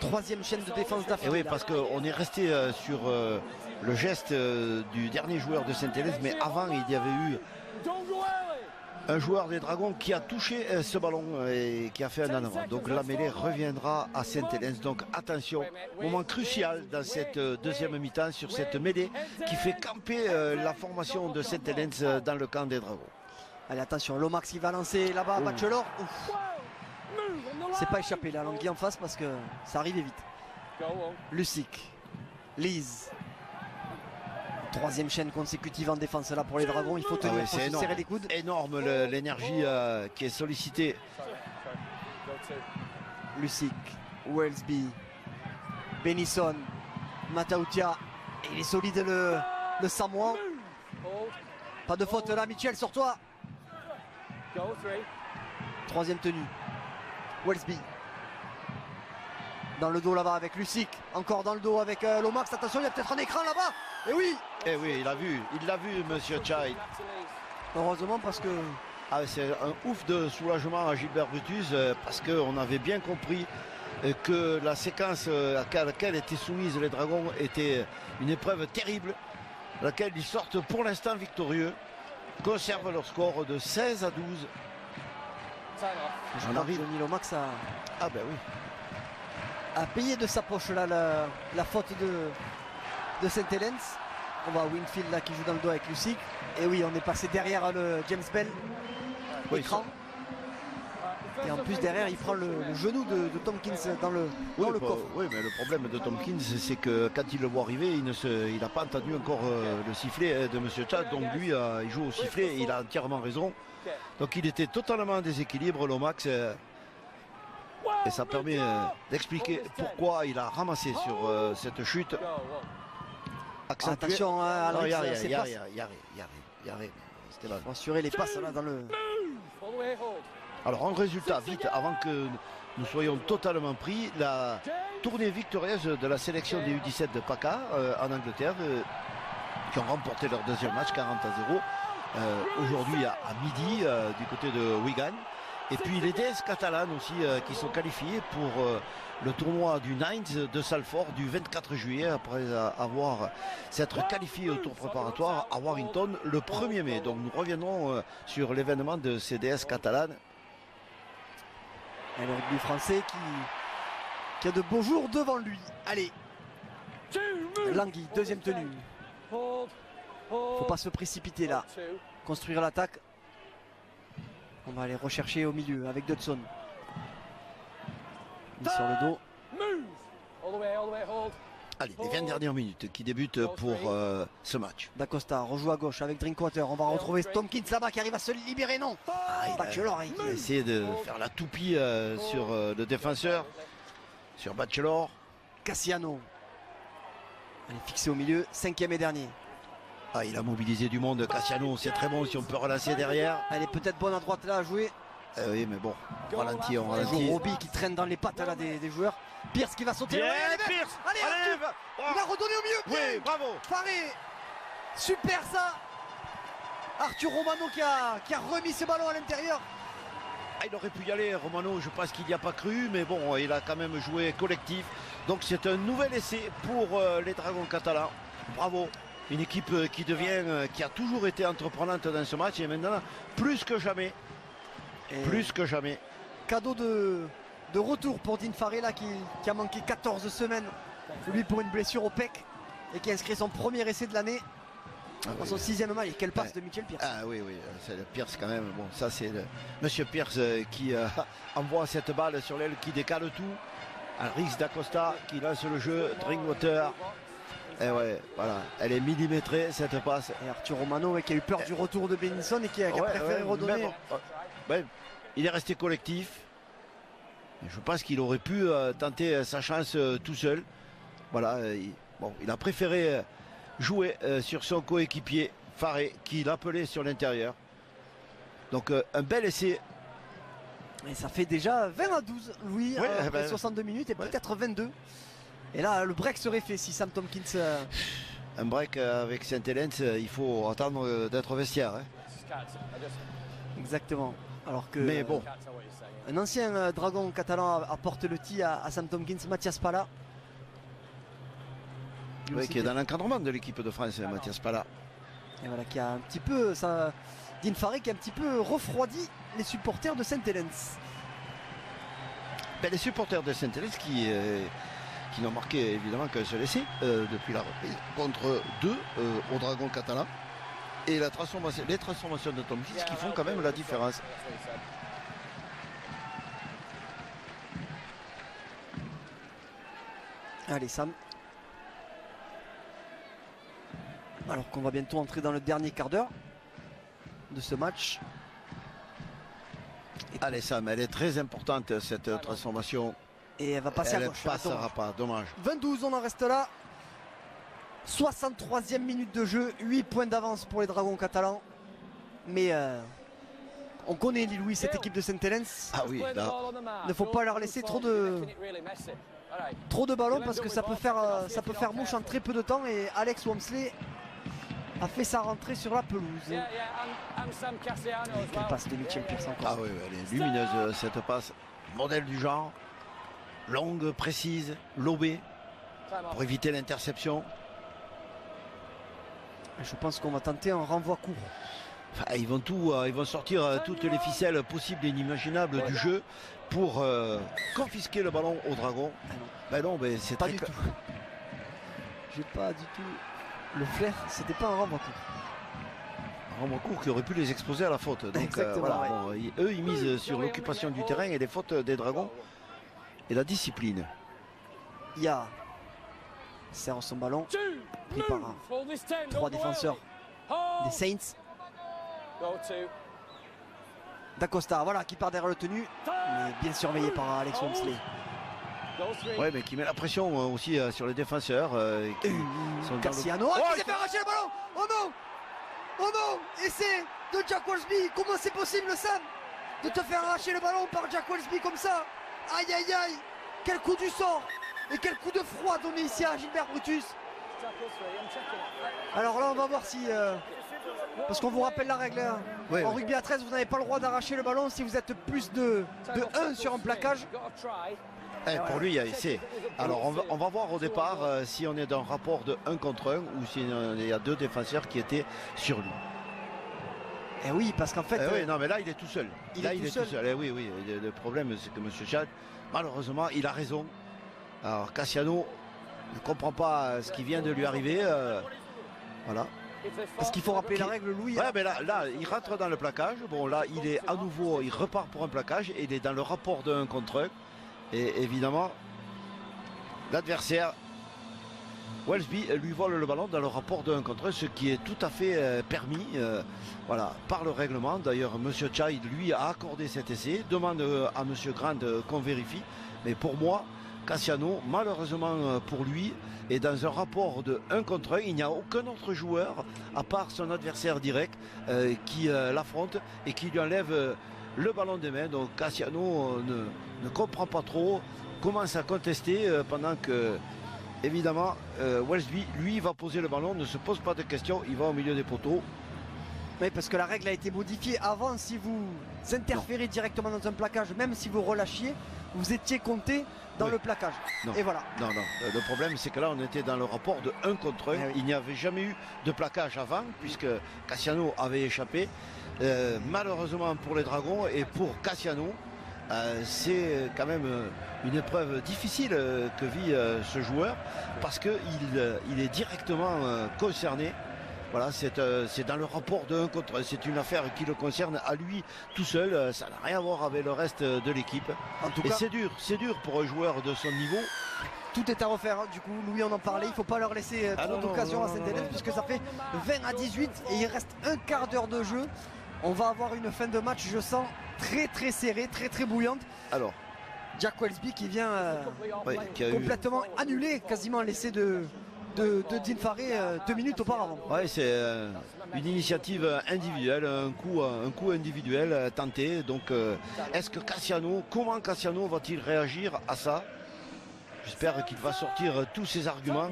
Troisième chaîne de défense Et d'affilée. oui, parce qu'on est resté sur le geste du dernier joueur de Saint-Helens. Mais avant, il y avait eu un joueur des Dragons qui a touché ce ballon et qui a fait un en avant. Donc la mêlée reviendra à Saint-Helens. Donc attention, moment crucial dans cette deuxième mi-temps sur cette mêlée qui fait camper la formation de Saint-Helens dans le camp des Dragons. Allez, attention, Lomax qui va lancer là-bas, Bachelor. Ouf. C'est pas échappé là, Langui en face parce que ça arrivait vite. Lucic, Lise. Troisième chaîne consécutive en défense là pour les Dragons. Il faut tenir, faut se serrer les coudes. Énorme l'énergie qui est sollicitée. Lucic, Welsby, Benison, Matautia. Et il est solide le Samoan. Pas de faute là, Mitchell, sur toi. Troisième tenue. Welsby. Dans le dos là-bas avec Lucic. Encore dans le dos avec Lomax. Attention, il y a peut-être un écran là-bas. Et oui. Eh oui, il l'a vu, monsieur Child. Heureusement parce que... Ah, c'est un ouf de soulagement à Gilbert Brutus parce qu'on avait bien compris que la séquence à laquelle étaient soumises les Dragons était une épreuve terrible, à laquelle ils sortent pour l'instant victorieux, conservent leur score de 16 à 12. On arrive. Johnny Lomax Ah ben oui. A payé de sa poche là la faute de Saint-Helens. On voit Winfield là qui joue dans le dos avec Lucic. Et oui, on est passé derrière le James Bell écran. Et en plus derrière il prend le genou de Tompkins dans le coffre. Oui, mais le problème de Tompkins c'est que quand il le voit arriver, il n'a pas entendu encore le sifflet de Monsieur Chad. Donc lui il joue au sifflet et il a entièrement raison. Donc il était totalement en déséquilibre, Lomax. Et ça permet d'expliquer pourquoi il a ramassé sur cette chute. Accentué. Attention à il y a faut assurer les passes là dans le... Alors en résultat, vite, avant que nous soyons totalement pris, la tournée victorieuse de la sélection des U17 de PACA en Angleterre, qui ont remporté leur deuxième match 40-0, aujourd'hui à midi du côté de Wigan. Et puis les DS catalanes aussi qui sont qualifiés pour le tournoi du Nines de Salford du 24 juillet après s'être qualifiés au tour préparatoire à Warrington le 1er mai. Donc nous reviendrons sur l'événement de ces DS catalanes. Et le rugby français qui a de beaux jours devant lui. Allez, Langui, deuxième tenue. Faut pas se précipiter là. Construire l'attaque. On va aller rechercher au milieu avec Dodson. Mis sur le dos. Allez, les 20 dernières minutes qui débutent pour ce match. D'Acosta rejoue à gauche avec Drinkwater. On va retrouver Tompkins là-bas qui arrive à se libérer. Non. Bachelor. Il a essayé de faire la toupie sur le défenseur. Sur Bachelor. Cassiano. Elle est fixée au milieu. 5e et dernier. Ah, il a mobilisé du monde. Cassiano, c'est très bon si on peut relancer derrière. Elle est peut-être bonne à droite là à jouer. Oui, mais bon, on ralentit. Toujours Roby qui traîne dans les pattes là des joueurs. Pierce qui va sauter. Pierce. Allez, il a redonné au milieu. Oui, bravo. Faré. Super ça. Arthur Romano qui a remis ce ballon à l'intérieur. Ah, il aurait pu y aller, Romano, je pense qu'il n'y a pas cru, mais bon, il a quand même joué collectif. Donc c'est un nouvel essai pour les Dragons catalans. Bravo. Une équipe qui a toujours été entreprenante dans ce match et maintenant plus que jamais. Plus que jamais. Cadeau de retour pour Dean Faré là qui a manqué 14 semaines. Lui pour une blessure au pec et qui a inscrit son premier essai de l'année. Dans son 6e match. Et quelle passe de Mitchell Pierce. Ah oui, c'est le Pierce quand même. Bon, ça c'est Monsieur Pierce qui envoie cette balle sur l'aile qui décale tout. Aris d'Acosta qui lance le jeu. Drinkwater. Et ouais, voilà, elle est millimétrée cette passe. Et Arthur Romano qui a eu peur du retour de Benison et qui a préféré redonner. Il est resté collectif. Je pense qu'il aurait pu tenter sa chance tout seul. Voilà, il a préféré jouer sur son coéquipier Faré qui l'appelait sur l'intérieur. Donc un bel essai. Et ça fait déjà 20-12, Louis, après 62 minutes et peut-être 22. Et là, le break serait fait si Sam Tompkins... Un break avec Saint-Helens, il faut attendre d'être au vestiaire. Hein. Exactement. Alors que mais bon. Un ancien dragon catalan apporte le tee à Sam Tompkins, Mathias Pala. Oui, qui est dans l'encadrement de l'équipe de France, Mathias Pala. Et voilà, qui a un petit peu... Dean Faré qui a un petit peu refroidi les supporters de Saint-Helens. Les supporters de Saint-Helens qui n'ont marqué évidemment qu'un seul essai depuis la reprise contre 2 au Dragon catalan. Et les transformations de Tompkins qui font quand même la différence. Allez Sam. Alors qu'on va bientôt entrer dans le dernier quart d'heure de ce match. Allez Sam, elle est très importante cette transformation. Et elle va passer à gauche. Elle ne passera pas, dommage. 22, on en reste là. 63e minute de jeu, 8 points d'avance pour les Dragons catalans. Mais on connaît Louis, cette équipe de Saint-Helens. Ah oui, là. Il ne faut pas leur laisser trop de ballons parce que ça peut faire mouche en très peu de temps. Et Alex Wamsley a fait sa rentrée sur la pelouse. Quelle passe de Mitchell Pierce encore. Ah oui, elle est lumineuse cette passe. Modèle du genre. Longue, précise, lobée pour éviter l'interception. Je pense qu'on va tenter un renvoi court. Enfin, ils vont sortir toutes les ficelles possibles et inimaginables du jeu pour confisquer le ballon au Dragon. Ah non, c'est pas du tout. J'ai pas du tout le flair. C'était pas un renvoi court. Un renvoi court qui aurait pu les exposer à la faute. Donc exactement, eux ils misent sur l'occupation du terrain et les fautes des Dragons et la discipline. Ya serre son ballon, pris par 3 défenseurs des Saints. D'Acosta, voilà, qui part derrière le tenu, mais bien surveillé par Alex Wamsley. Ouais, mais qui met la pression aussi sur les défenseurs. Cassiano, qui s'est fait arracher le ballon. Oh non, oh non, essai de Jack Wolsby. Comment c'est possible, Sam, de te faire arracher le ballon par Jack Wolsby comme ça? Aïe aïe aïe, quel coup du sort et quel coup de froid donné ici à Gilbert Brutus. Alors là on va voir si parce qu'on vous rappelle la règle hein. En rugby à 13 vous n'avez pas le droit d'arracher le ballon si vous êtes plus de 1 sur un plaquage. Pour lui il y a essai. Alors on va voir au départ si on est dans un rapport de 1 contre 1 ou s'il y a 2 défenseurs qui étaient sur lui. Eh oui, parce qu'en fait... non, mais là, il est tout seul. Il est tout seul. Oui. Le problème, c'est que M. Chad, malheureusement, il a raison. Alors, Cassiano ne comprend pas ce qui vient de lui arriver. Voilà. Parce qu'il faut rappeler la règle, Louis. Ouais, mais là, il rentre dans le plaquage. Bon, là, il est à nouveau, il repart pour un plaquage et il est dans le rapport de 1 contre 1. Et évidemment, l'adversaire, Welsby, lui vole le ballon dans le rapport de 1 contre 1, ce qui est tout à fait permis voilà, par le règlement. D'ailleurs, M. Child, lui, a accordé cet essai. Demande à M. Grant qu'on vérifie. Mais pour moi, Cassiano, malheureusement pour lui, est dans un rapport de 1 contre 1. Il n'y a aucun autre joueur, à part son adversaire direct, qui l'affronte et qui lui enlève le ballon des mains. Donc Cassiano ne comprend pas trop, commence à contester pendant que, évidemment, Welsby, lui, va poser le ballon, ne se pose pas de questions, il va au milieu des poteaux. Oui, parce que la règle a été modifiée. Avant, si vous interférez directement dans un plaquage, même si vous relâchiez, vous étiez compté dans le plaquage. Non. Et voilà. Non, le problème, c'est que là, on était dans le rapport de 1 contre 1. Oui. Il n'y avait jamais eu de plaquage avant, puisque Cassiano avait échappé. Malheureusement pour les Dragons et pour Cassiano, c'est quand même une épreuve difficile que vit ce joueur, parce qu'il est directement concerné. Voilà, c'est dans le rapport de 1 contre 1. C'est une affaire qui le concerne à lui tout seul. Ça n'a rien à voir avec le reste de l'équipe. Et c'est dur pour un joueur de son niveau. Tout est à refaire. Du coup, Louis, on en parlait. Il ne faut pas leur laisser trop d'occasions à Saint-Hélène, puisque ça fait 20 à 18 et il reste un quart d'heure de jeu. On va avoir une fin de match, je sens, très serrée, très bouillante. Alors, Jack Welsby qui vient qui a complètement annuler quasiment l'essai de Dean Farré 2 minutes auparavant. Ouais, c'est une initiative individuelle, un coup individuel tenté. Donc, est-ce que comment Cassiano va-t-il réagir à ça? J'espère qu'il va sortir tous ses arguments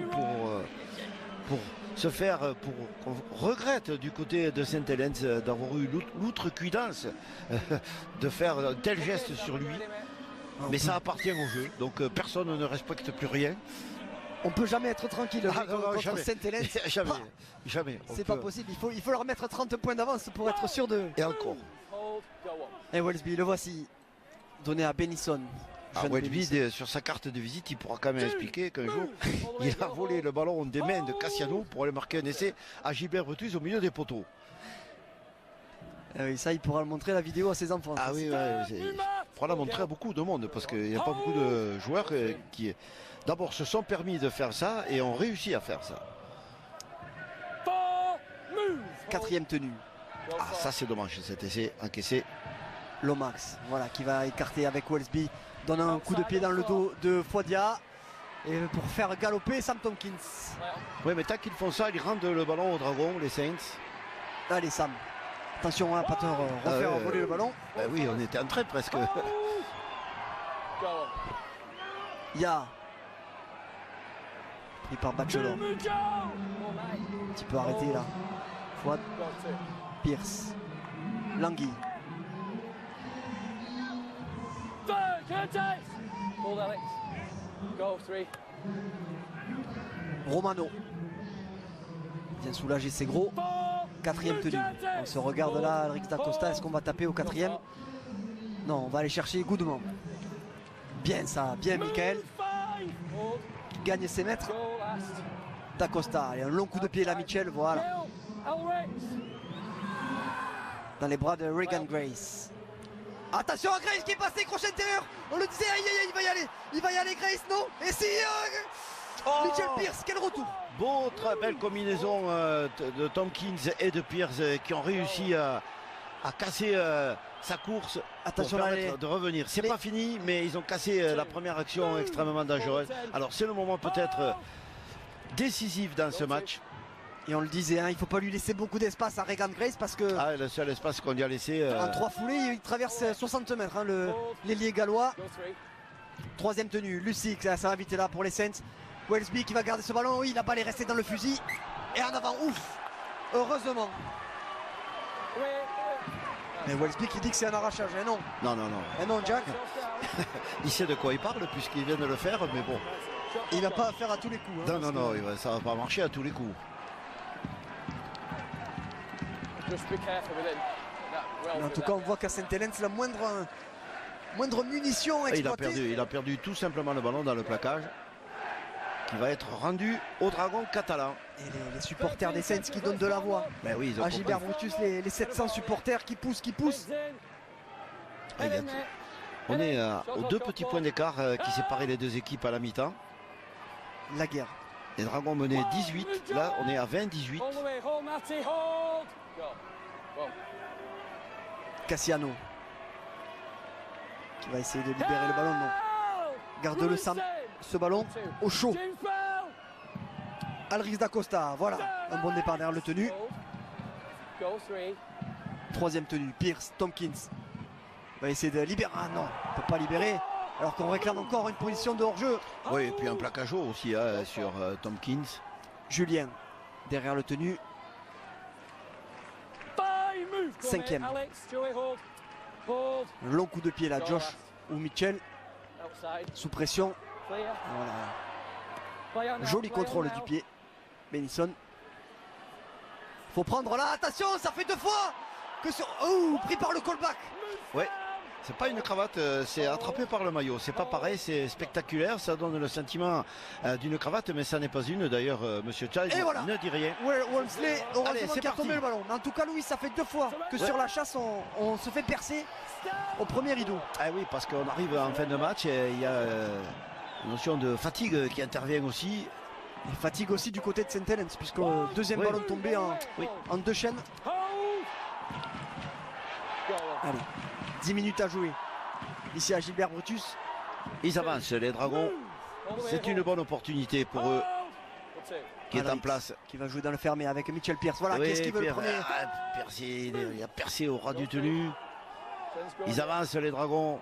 pour se faire, pour qu'on regrette du côté de Saint-Hélène d'avoir eu l'outrecuidance de faire un tel geste sur lui. Mais ça appartient au jeu, donc personne ne respecte plus rien. On peut jamais être tranquille contre Saint-Hélène. Jamais. C'est pas possible. Il faut leur mettre 30 points d'avance pour être sûr de. Et encore. Et Welsby, le voici. Donné à Benison. Welsby, sur sa carte de visite, il pourra quand même expliquer qu'un jour, il a volé le ballon des mains de Cassiano pour aller marquer un essai à Gilbert Brutus au milieu des poteaux. Oui, ça, il pourra le montrer la vidéo à ses enfants. Ah oui, il pourra la montrer à beaucoup de monde parce qu'il n'y a pas beaucoup de joueurs qui, d'abord, se sont permis de faire ça et ont réussi à faire ça. 4e tenue. Ah, ça c'est dommage, cet essai encaissé. Lomax, voilà, qui va écarter avec Welsby, donne un coup de pied dans le dos de Fodia et pour faire galoper Sam Tompkins. Oui, mais tant qu'ils font ça, ils rendent le ballon aux Dragons, les Saints. Allez Sam, attention à ne pas te refaire voler le ballon. Ben oui, on était en train presque. Ya pris par Bachelor. Un petit peu arrêté là. Fouad, Pierce, Langui. Romano vient soulager ses gros. 4e tenue. On se regarde là, Alrix Dacosta. Est-ce qu'on va taper au 4e? Non, on va aller chercher Goodman. Bien ça, bien Michael. Qui gagne ses mètres. Dacosta, allez, un long coup de pied là, Mitchell, voilà. Dans les bras de Regan Grace. Attention à Grace qui est passé, crochet intérieur. On le disait, aïe, il va y aller Grace, non? Et si Mitchell Pierce, quel retour. Beau, très belle combinaison de Tompkins et de Pierce qui ont réussi à casser sa course. Attention pour permettre de revenir. C'est pas fini, mais ils ont cassé la première action extrêmement dangereuse. Alors c'est le moment peut-être décisif dans ce match. Et on le disait, hein, il ne faut pas lui laisser beaucoup d'espace à Regan Grace parce que le seul espace qu'on lui a laissé. En 3 foulées, il traverse 60 mètres, hein, l'ailier gallois. 3e tenue, Lucic, ça va vite là pour les Saints. Welsby qui va garder ce ballon, oui, la balle est restée dans le fusil. Et en avant, ouf, heureusement. Mais Welsby qui dit que c'est un arrachage, eh non. Non. Eh non, Jack. Il sait de quoi il parle puisqu'il vient de le faire, mais bon. Il va pas faire à tous les coups. Hein, non, ça va pas marcher à tous les coups. Mais en tout cas, on voit qu'à Saint-Hélène, c'est la moindre munition exploitée. Il a perdu tout simplement le ballon dans le plaquage. qui va être rendu aux Dragons catalans. Et les supporters des Saints qui donnent de la voix. Ben oui, ils ont À compris. Gilbert Brutus, les 700 supporters qui poussent. Ah, on est aux 2 petits points d'écart qui séparaient les 2 équipes à la mi-temps. La guerre. Les Dragons menaient 18, là on est à 20-18. Hold the way, hold Matty, hold. Go. Boom. Cassiano. Qui va essayer de libérer le ballon. Non. Garde-le Sam. Ce ballon au chaud. James Bell. Alric Dacosta. Voilà. Un bon départ derrière le tenu. Go 3. Troisième tenue. Pierce. Tompkins. Va essayer de libérer. Ah non. On ne peut pas libérer. Alors qu'on réclame encore une position de hors-jeu. Oui, et puis un plaquage haut aussi hein, sur Tompkins. Julien. Derrière le tenu. Cinquième. Alex, Joey, hold. Hold. Un long coup de pied là. Josh ou Mitchell. Outside. Sous pression. Clear. Voilà. Play on now, Joli play on contrôle now. du pied. Benison. Faut prendre là. Attention, ça fait 2 fois que sur. Oh, pris par le callback. Ouais, c'est pas une cravate, c'est attrapé par le maillot. C'est pas pareil, c'est spectaculaire. Ça donne le sentiment d'une cravate, mais ça n'est pas une. D'ailleurs, Monsieur Child Et voilà. ne dit rien. Wolseley, heureusement c'est qui a parti. tombé le ballon. Mais en tout cas, Louis, ça fait 2 fois que sur la chasse, on se fait percer au premier rideau. Ah oui, parce qu'on arrive en fin de match et il y a une notion de fatigue qui intervient aussi. Et fatigue aussi du côté de Saint-Helens, puisque le deuxième Oui. ballon tombé en 2 chaînes. Hold. Go on. Allez, 10 minutes à jouer. Ici à Gilbert Brutus. Ils avancent, les Dragons. Hold the way, C'est une hold. bonne opportunité pour eux Hold. Good qui est en Alex, place. Qui va jouer dans le fermé avec Mitchell Pierce. Voilà, Oui, qu'est-ce qui veut le Pierre, premier percé, il a percé au ras du tenu. two. Ils avancent, les Dragons.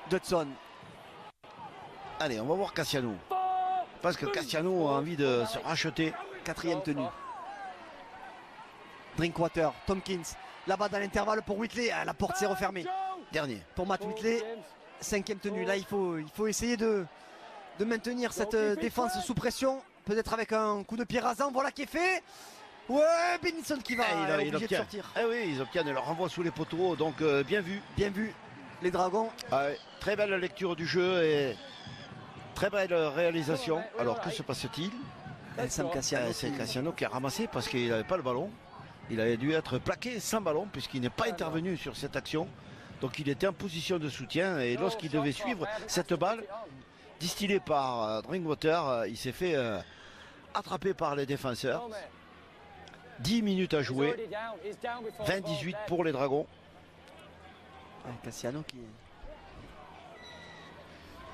Dodson. Allez, on va voir Cassiano. Parce que Cassiano a envie de se racheter. 4e tenue. Drinkwater. Tompkins. Là-bas dans l'intervalle pour Whitley. Ah, la porte s'est refermée. Dernier. Pour Matt Whitley. 5e tenue. Là, il faut essayer de maintenir cette défense sous pression. Peut-être avec un coup de pied rasant. Voilà qui est fait. Ouais, Benison qui va Ah, il obligé de obtient. sortir. Ah oui, ils obtiennent leur renvoi sous les poteaux. Donc bien vu. Bien vu. Les Dragons. Ah ouais, très belle lecture du jeu et très belle réalisation. Alors que se passe-t-il? Sam Cassiano. C'est Cassiano qui a ramassé parce qu'il n'avait pas le ballon. Il avait dû être plaqué sans ballon puisqu'il n'est pas intervenu sur cette action. Donc il était en position de soutien et lorsqu'il devait suivre cette balle distillée par Drinkwater, il s'est fait attraper par les défenseurs. 10 minutes à jouer, 20-18 pour les Dragons. Ouais, Cassiano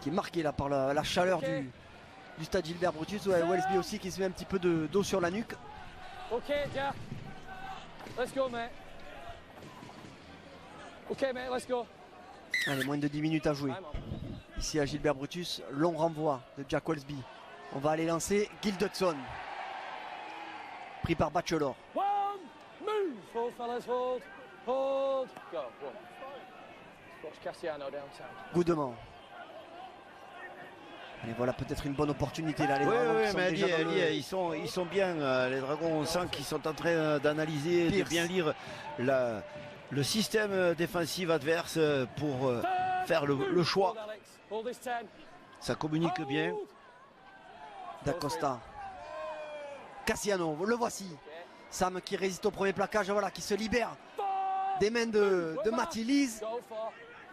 qui est marqué là par la chaleur du stade Gilbert Brutus. Ouais, Wellesby aussi qui se met un petit peu d'eau sur la nuque. Ok, Jack. Let's go, mate. Ok, mate, let's go. Allez, moins de 10 minutes à jouer. Time on. Ici à Gilbert Brutus, long renvoi de Jack Wellesby. On va aller lancer Gil Dodson. Pris par Bachelor. One, move. Hold, fellas, hold. Hold. Go. One. Watch Cassiano downtown. Goudement. Et voilà peut-être une bonne opportunité là. Les Oui, Dragons qui oui, sont mais déjà dans le- ils sont bien. Les Dragons, on sent qu'ils sont en train d'analyser, de Pierce. bien lire le système défensif adverse pour faire le choix. Hold, Alex. Hold this 10. Ça communique bien. Hold. D'Acosta. Cassiano, le voici. Sam qui résiste au premier plaquage, voilà, qui se libère des mains de Matty Lees. Go for.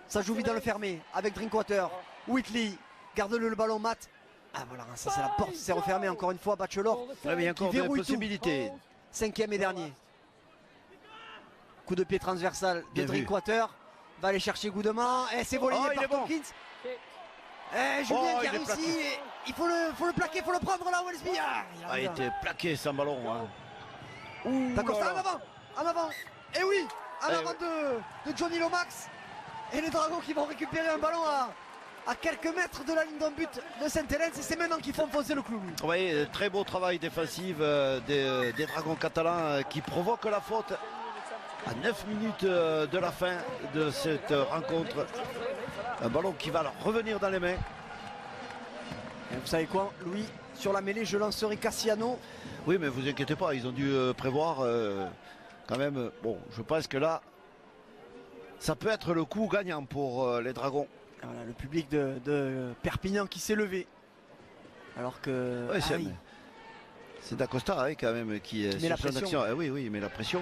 Ça joue vite dans le fermé avec Drinkwater. Whitley, garde-le le ballon, Matt. Ah voilà, ça c'est la porte, c'est refermé encore une fois. Bachelor, Hold the Ouais, mais il y a ten. encore des verrouille tout. possibilités. 5e et dernier. Coup de pied transversal de Bien vu. Drinkwater. Va aller chercher Goudement. Et c'est volé Oh, il par est bon. Tompkins. Kick. Julien Oh, qui a il est réussi. plaqué. Et il faut le plaquer, il faut le prendre là, Wellesby. Ah, A été plaqué sans ballon. Hein. D'Acosta Ouh là là. en avant. Et oui, en Eh avant de Johnny Lomax. Et les Dragons qui vont récupérer un ballon à quelques mètres de la ligne d'un but de Saint-Helens. Et c'est maintenant qu'ils font foncer le clou. Oui, très beau travail défensif des Dragons catalans qui provoquent la faute à 9 minutes de la fin de cette rencontre. Un ballon qui va leur revenir dans les mains. Et vous savez quoi, Louis, sur la mêlée, je lancerai Cassiano. Oui, mais vous inquiétez pas, ils ont dû prévoir quand même. Bon, je pense que là, ça peut être le coup gagnant pour les Dragons. Voilà, le public de Perpignan qui s'est levé. Alors que Ouais, c'est Dacosta hein, quand même qui est met la sur son pression. action. Oui, il met la pression.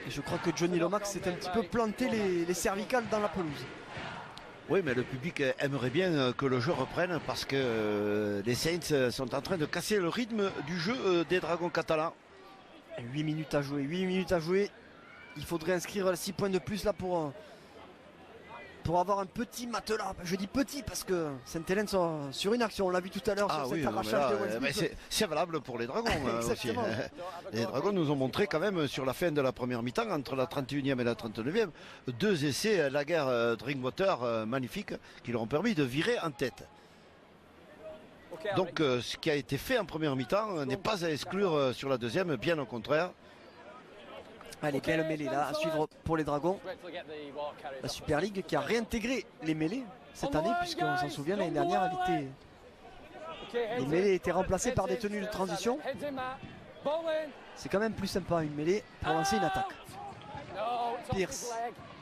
et je crois que Johnny Lomax s'est un petit peu planté les cervicales dans la pelouse. Oui, mais le public aimerait bien que le jeu reprenne parce que les Saints sont en train de casser le rythme du jeu des Dragons catalans. 8 minutes à jouer, 8 minutes à jouer. Il faudrait inscrire 6 points de plus là pour avoir un petit matelas. Je dis petit parce que Saint-Hélène sur une action, on l'a vu tout à l'heure sur cet arrachage de Westby. C'est valable pour les Dragons aussi. Exactement. Les Dragons nous ont montré quand même sur la fin de la première mi-temps, entre la 31e et la 39e, 2 essais Laguerre Drinkwater magnifiques qui leur ont permis de virer en tête. Donc ce qui a été fait en première mi-temps n'est pas à exclure sur la deuxième, bien au contraire. Allez, belle mêlée là à suivre pour les Dragons. La Super League qui a réintégré les mêlées cette année, puisqu'on s'en souvient, l'année dernière, les mêlées étaient remplacées par des tenues de transition. C'est quand même plus sympa une mêlée pour lancer une attaque. Pierce,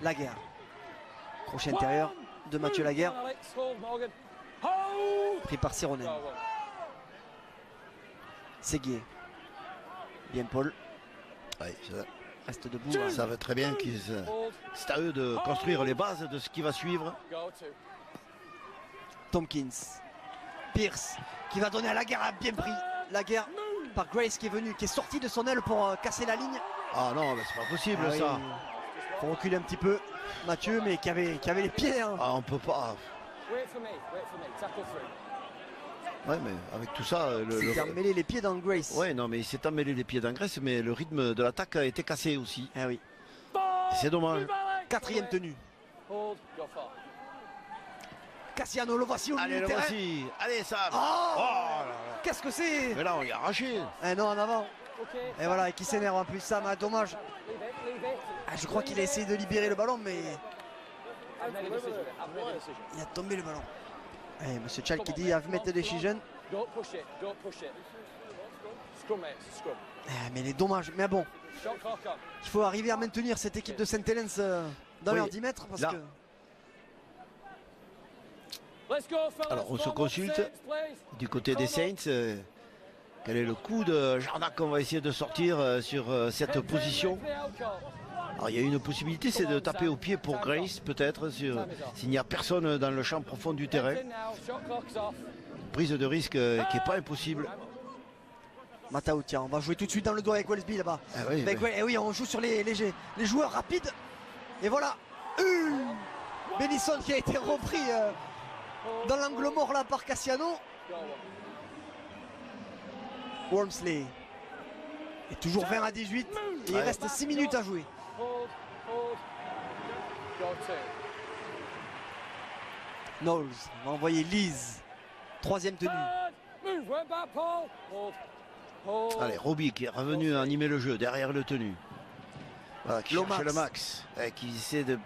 Laguerre. Crochet intérieur de Mathieu Laguerre, pris par Sironen. Séguier. Bien Paul. Ouais, Reste debout. ça va très bien qu'ils. C'est à eux de construire les bases de ce qui va suivre. Tompkins. Pierce qui va donner à Laguerre, bien pris. Laguerre par Grace qui est venu, qui est sorti de son aile pour casser la ligne. Ah non, mais c'est pas possible Ah oui, ça. faut reculer un petit peu. Mathieu, mais qui avait les pieds. Hein. Ah, on peut pas. Ouais, mais avec tout ça, Il s'est emmêlé les pieds dans Grace. ouais, non, mais il s'est emmêlé les pieds d'Angresse, mais le rythme de l'attaque a été cassé aussi. Ah oui. Et c'est dommage. 4e tenue. Cassiano, le voici au milieu Allez, du le terrain. voici. Allez, Sam. Oh, Oh là là. qu'est-ce que c'est? Mais là, on y a arraché. Ah non, en avant. Et voilà, et qui s'énerve en plus, Sam, dommage. Ah, je crois qu'il a essayé de libérer le ballon, mais il a tombé le ballon. Et Monsieur Chal qui dit I've made the decision. Ah, mais il est dommage. Mais bon, il faut arriver à maintenir cette équipe de Saint-Hélène dans Oui. leurs 10 mètres. Parce Là. que Alors, on se consulte du côté des Saints. Quel est le coup de Jarnac qu'on va essayer de sortir sur cette position? Alors, il y a une possibilité, c'est de taper au pied pour Grace, peut-être, s'il n'y a personne dans le champ profond du terrain. Prise de risque qui n'est pas impossible. Matao, tiens, on va jouer tout de suite dans le dos avec Wellesby là-bas. Ah oui, Avec et oui, on joue sur les joueurs rapides. Et voilà. Benison qui a été repris dans l'angle mort là par Cassiano. Wormsley. Et toujours 20 à 18. Et il reste 6 minutes à jouer. Knowles va envoyer Lise. 3e tenue. Allez, Roby qui est revenu animer le jeu derrière le tenu. Voilà, qui Lomax. cherche le max. Qui essaie de.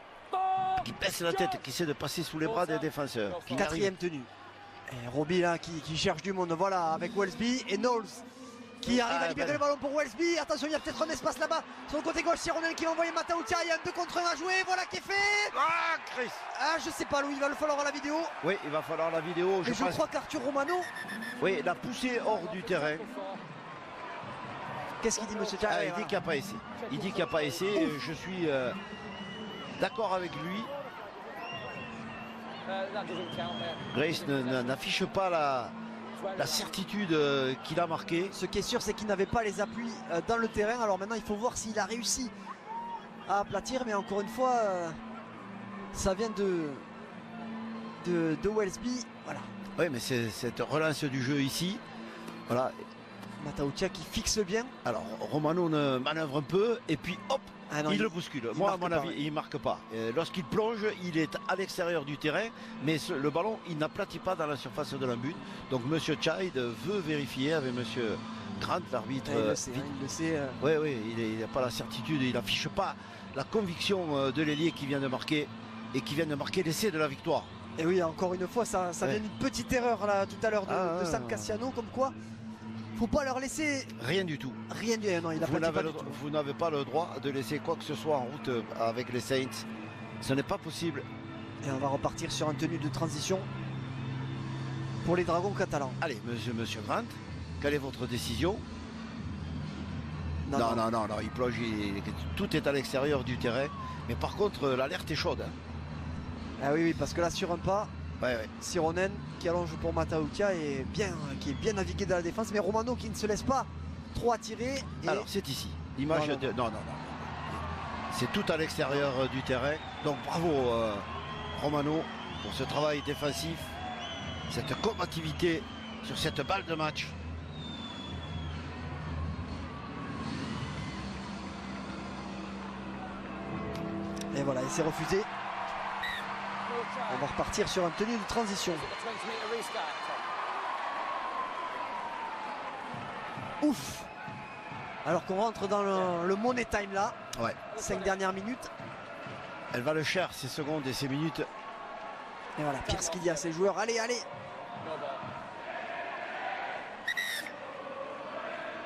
Qui baisse la tête, qui essaie de passer sous les bras des défenseurs. Qui n'arrive- 4e tenue. Et Roby là qui cherche du monde. Voilà, avec Wellesby et Knowles qui arrive à libérer le ballon pour Wellesby. Attention, il y a peut-être un espace là-bas. Sur le côté gauche, Sironen qui va envoyer Matautia. Il y a un 2 contre 1 à jouer. Voilà qui est fait. Ah, Chris. Ah, je sais pas, Louis, il va le falloir à la vidéo. Oui, il va falloir la vidéo. Et je pense. crois qu'Arthur Romano. Oui, la poussée hors du terrain. Qu'est-ce qu'il dit, monsieur Ah, Tchai? il dit qu'il n'y a pas essai. Il dit qu'il n'y a pas essai. Je suis d'accord avec lui. Grace n'affiche pas la certitude qu'il a marqué. Ce qui est sûr, c'est qu'il n'avait pas les appuis dans le terrain. Alors maintenant, il faut voir s'il a réussi à aplatir. Mais encore une fois, ça vient de Wellesby. Voilà. Oui, mais c'est cette relance du jeu ici. Voilà. Matautia qui fixe bien. Alors, Romano manœuvre un peu et puis hop, Ah non, il le bouscule. Moi, à mon avis, il ne marque pas. Lorsqu'il plonge, il est à l'extérieur du terrain, mais le ballon, il n'aplatit pas dans la surface de l'embut. Donc, M. Child veut vérifier avec M. Grant, l'arbitre. Il le sait, hein, il le sait. Oui, il n'a pas la certitude, il n'affiche pas la conviction de l'ailier qui vient de marquer et qui vient de marquer l'essai de la victoire. Et oui, encore une fois, ça vient d'une petite erreur là tout à l'heure de Sam Cassiano, comme quoi faut pas leur laisser Rien du tout. rien du non, il a pas du tout. Vous n'avez pas le droit de laisser quoi que ce soit en route avec les Saints. Ce n'est pas possible. Et on va repartir sur un tenue de transition. pour les Dragons catalans. Allez, monsieur Grant, quelle est votre décision? Non, Il plonge, tout est à l'extérieur du terrain. Mais par contre, l'alerte est chaude. Hein. Ah oui, parce que là, sur un pas, Ouais. Sironen qui allonge pour Matautia qui est bien navigué dans la défense, mais Romano qui ne se laisse pas trop attirer. Et... Alors, c'est ici. L'image de... Non. C'est tout à l'extérieur du terrain. Donc, bravo Romano pour ce travail défensif, cette combativité sur cette balle de match. Et voilà, et c'est refusé. On va repartir sur un tenue de transition. Ouf. Alors qu'on rentre dans le money time là. Ouais. 5 dernières minutes. Elle va le cher, ces secondes et ces minutes. Et voilà, Pierce qui dit à ses joueurs, allez.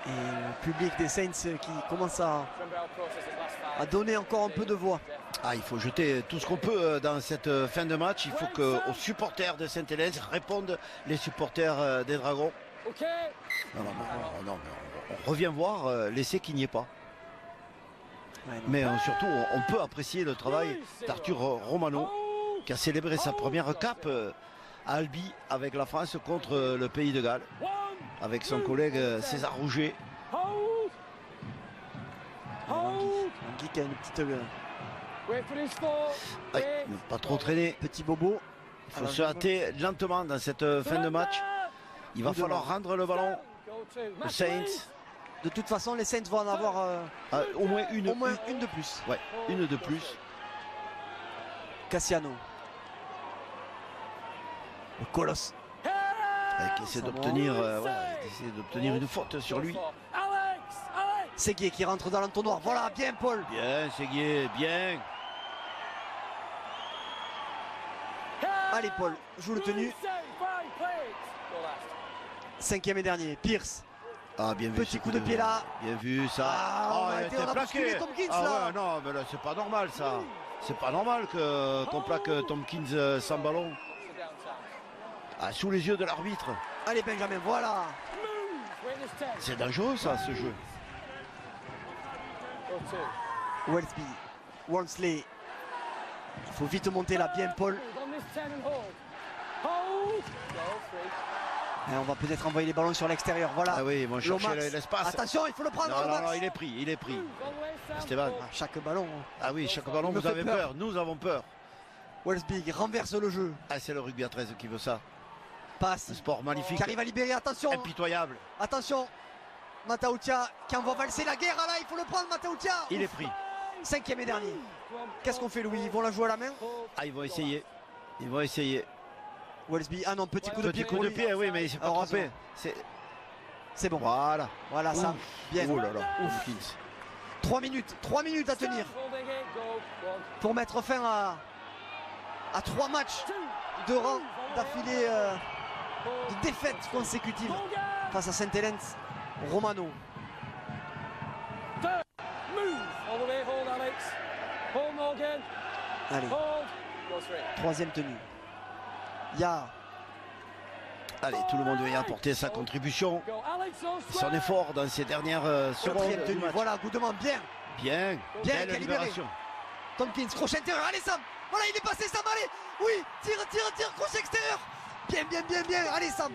Et le public des Saints qui commence à donner encore un peu de voix. Ah, il faut jeter tout ce qu'on peut dans cette fin de match. Il faut qu'aux supporters de Saint-Hélène répondent les supporters des Dragons. Non, on revient voir l'essai qui n'y est pas. Ouais, mais surtout, on peut apprécier le travail d'Arthur Romano qui a célébré sa première cape à Albi avec la France contre le Pays de Galles, avec son collègue César Rouget. Guy qui a une petite... Pas trop traîner. Petit bobo. Il faut se hâter lentement dans cette fin de match. Il va falloir rendre le ballon aux Saints. De toute façon, les Saints vont en avoir au moins une de plus. Ouais, une de plus. Cassiano. Le colosse. Qui essaie d'obtenir une faute sur lui. Séguier qui rentre dans l'entonnoir. Voilà, bien Paul. Bien Séguier, bien. Allez Paul, joue le tenu. 5e et dernier, Pierce. Ah, bien vu. Petit coup de pied là. Bien vu ça. On a plaqué Tompkins là. Ouais, non, mais là c'est pas normal ça. C'est pas normal qu'on plaque Tompkins sans ballon. Sous les yeux de l'arbitre. Allez Benjamin, voilà. C'est dangereux ça, ce jeu. Wellsby, Wormsley. Il faut vite monter là, bien Paul. Et on va peut-être envoyer les ballons sur l'extérieur. Voilà. Ah oui, ils vont chercher l'espace. Attention, il faut le prendre. Non, il est pris. Stéphane. Chaque ballon. Ah oui, chaque ballon, vous avez peur. Nous avons peur. Wellsby renverse le jeu. Ah, c'est le rugby à 13 qui veut ça. Passe. Un sport magnifique. Qui arrive à libérer, attention. Impitoyable. Attention. Matautia qui envoie valser la guerre. Là, il faut le prendre, Matautia. Il est pris. 5e et dernier. Qu'est-ce qu'on fait, Louis? Ils vont la jouer à la main? Ah, ils vont essayer. Wellsby, ah non, petit coup de pied. Petit coup de pied, oui, mais il s'est pas trompé. C'est bon. Voilà ça. Bien. Oh là là. 3 minutes à tenir pour mettre fin à 3 matchs de rang d'affilée de défaites consécutives face à Saint-Hélène. Romano. Allez, 3e tenue. Allez, tout le monde va y apporter sa contribution, son effort dans ces dernières secondes. 4e tenue, voilà, Goudement, bien, belle libération. Tompkins, crochet intérieur, allez Sam, voilà, il est passé Sam, allez, oui, tire, crochet extérieur, bien, allez Sam,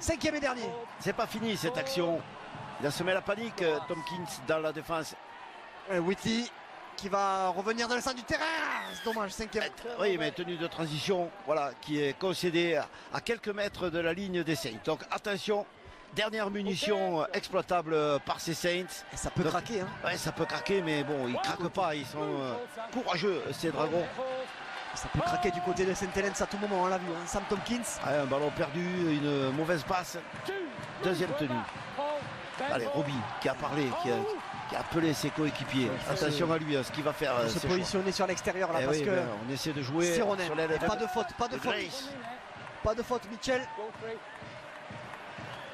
5e et dernier. C'est pas fini cette action, il a semé la panique, Tompkins dans la défense. Whitley qui va revenir dans le centre du terrain, c'est dommage, 5e. Oui, mais tenue de transition, voilà, qui est concédée à quelques mètres de la ligne des Saints. Donc attention, dernière munition exploitable par ces Saints. Et ça peut craquer. Hein. Ouais, ça peut craquer, mais bon, ils craquent pas, ils sont courageux, ces Dragons. Ça peut craquer du côté de Saint-Hélène à tout moment, on l'a vu. Hein. Sam Tompkins. Un ballon perdu, une mauvaise passe. 2e tenue. Allez, Robbie qui a parlé, qui a appelé ses coéquipiers. Attention à lui, ce qu'il va faire. Se positionner sur l'extérieur là, parce que on essaie de jouer Sironen. sur l'aile. Pas de faute. Pas de faute, Mitchell.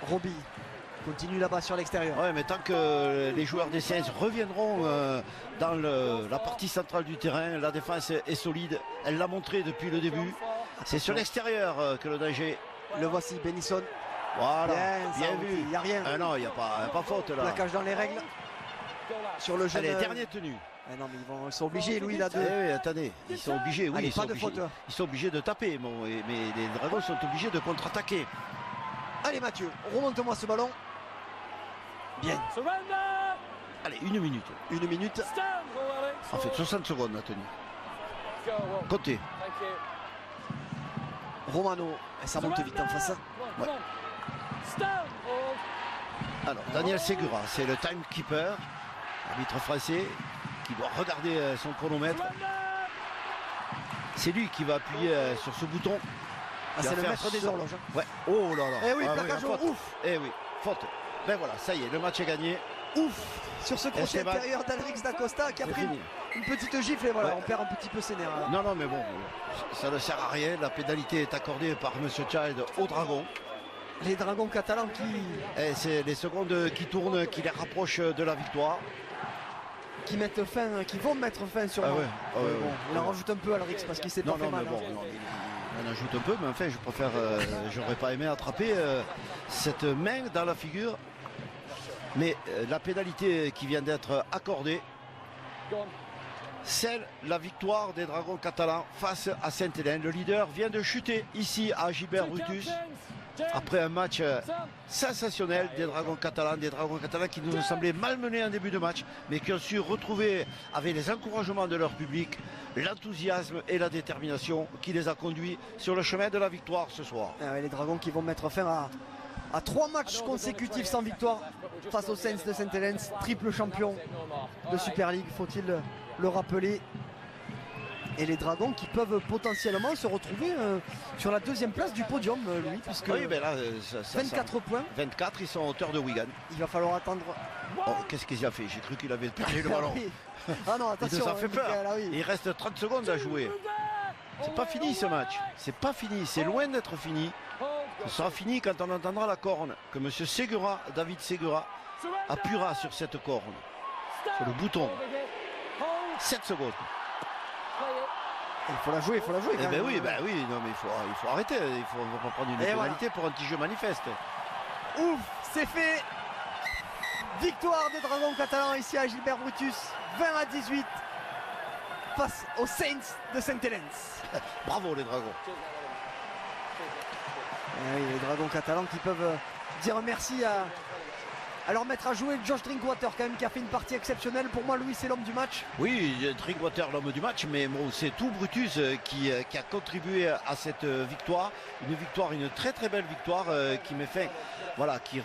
Robbie continue là-bas sur l'extérieur. Ouais, mais tant que les joueurs des Saints reviendront dans la partie centrale du terrain, la défense est solide. Elle l'a montré depuis le début. C'est sur l'extérieur que le danger Le voici, Benison. Voilà, bien vu. vu. Il n'y a rien. Ah non, il n'y a pas faute là. Plaquage dans les règles. Sur le jeune. Allez, dernière tenue. Ah non, mais ils sont obligés, Louis, là, de. Oui, attendez, ils sont obligés, oui, Allez, ils sont pas de obligés, faute. ils sont obligés de taper, bon, mais les Dragons sont obligés de contre-attaquer. Allez, Mathieu, remonte-moi ce ballon. Bien. Allez, 1 minute. 1 minute. En fait, 60 secondes la tenue. Comptez. Romano, et ça monte vite en face. Ouais. Alors, Daniel Segura, c'est le timekeeper, arbitre français, qui doit regarder son chronomètre. C'est lui qui va appuyer sur ce bouton. Ah, c'est le maître des horloges. Ouais. Oh là là. Eh oui, Ah plaquage, faute. ouf. Eh oui, faute. Ben voilà, ça y est, le match est gagné. Ouf. Sur ce crochet Esteban. intérieur d'Alrix D'Acosta qui a C'est pris fini. une petite gifle et voilà, Ouais. on perd un petit peu ses nerfs. Non, non, mais bon, ça ne sert à rien. La pénalité est accordée par M. Child au Dragon. Les Dragons catalans Et c'est les secondes qui tournent qui les rapprochent de la victoire. qui vont mettre fin sur. Ah ouais, ah ouais, Bon, ouais. il en rajoute un peu Alrix parce qu'il s'est pas Non, fait non, mal. mais bon, hein. non, il en ajoute un peu, mais enfin, je préfère, j'aurais pas aimé attraper cette main dans la figure. Mais la pénalité qui vient d'être accordée, scelle la victoire des Dragons catalans face à Sainte-Hélène. Le leader vient de chuter ici à Gilbert Brutus après un match sensationnel des Dragons catalans qui nous ont semblé malmenés en début de match, mais qui ont su retrouver avec les encouragements de leur public l'enthousiasme et la détermination qui les a conduits sur le chemin de la victoire ce soir. Ah ouais, les Dragons qui vont mettre fin à 3 matchs consécutifs sans victoire face aux Saints de Sainte-Hélène, triple champion de Super League, faut-il le rappeler. Et les Dragons qui peuvent potentiellement se retrouver sur la 2e place du podium, Louis, puisque Oui, mais là, 24 points. 24, ils sont à hauteur de Wigan. Il va falloir attendre. Oh, qu'est-ce qu'il a fait? J'ai cru qu'il avait perdu le ballon. Oui. Ah non, Il attention. nous a fait peur. Michael, ah oui. Il reste 30 secondes à jouer. C'est pas fini ce match. C'est pas fini. C'est loin d'être fini. Ce sera fini quand on entendra la corne que M. Segura, David Segura, appuiera sur cette corne, sur le bouton. 7 secondes. Il faut la jouer, il faut la jouer. Eh quand ben même. oui, non mais il faut arrêter. On va pas prendre une Et pénalité pour un petit jeu manifeste. Ouf, c'est fait. Victoire des Dragons catalans ici à Gilbert Brutus, 20-18 face aux Saints de Sainte-Hélène. Bravo les Dragons. Eh oui, les Dragons catalans qui peuvent dire merci à leur maître à jouer, Josh Drinkwater quand même qui a fait une partie exceptionnelle. Pour moi, Louis, c'est l'homme du match. Oui, Drinkwater l'homme du match, mais bon, c'est tout Brutus qui a contribué à cette victoire. Une très très belle victoire qui met fin, voilà, qui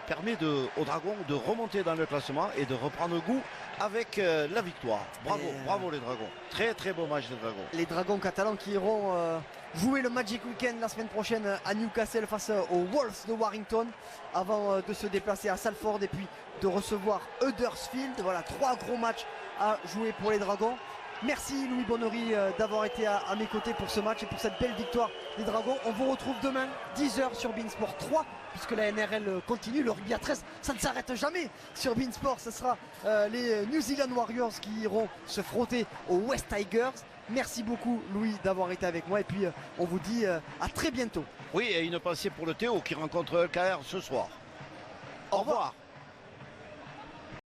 permet aux Dragons de remonter dans le classement et de reprendre goût avec la victoire. Bravo, bravo les Dragons. Très très beau match des Dragons. Les Dragons catalans qui iront jouer le Magic Weekend la semaine prochaine à Newcastle face aux Wolves de Warrington avant de se déplacer à Salford et puis de recevoir Huddersfield. Voilà, 3 gros matchs à jouer pour les Dragons. Merci Louis Bonnery d'avoir été à mes côtés pour ce match et pour cette belle victoire des Dragons. On vous retrouve demain 10h sur beIN Sport 3 puisque la NRL continue. Le rugby à 13, ça ne s'arrête jamais sur beIN Sport. Ce sera les New Zealand Warriors qui iront se frotter aux West Tigers. Merci beaucoup Louis d'avoir été avec moi et puis on vous dit à très bientôt. Oui, et une pensée pour le Théo qui rencontre LKR ce soir. Au revoir.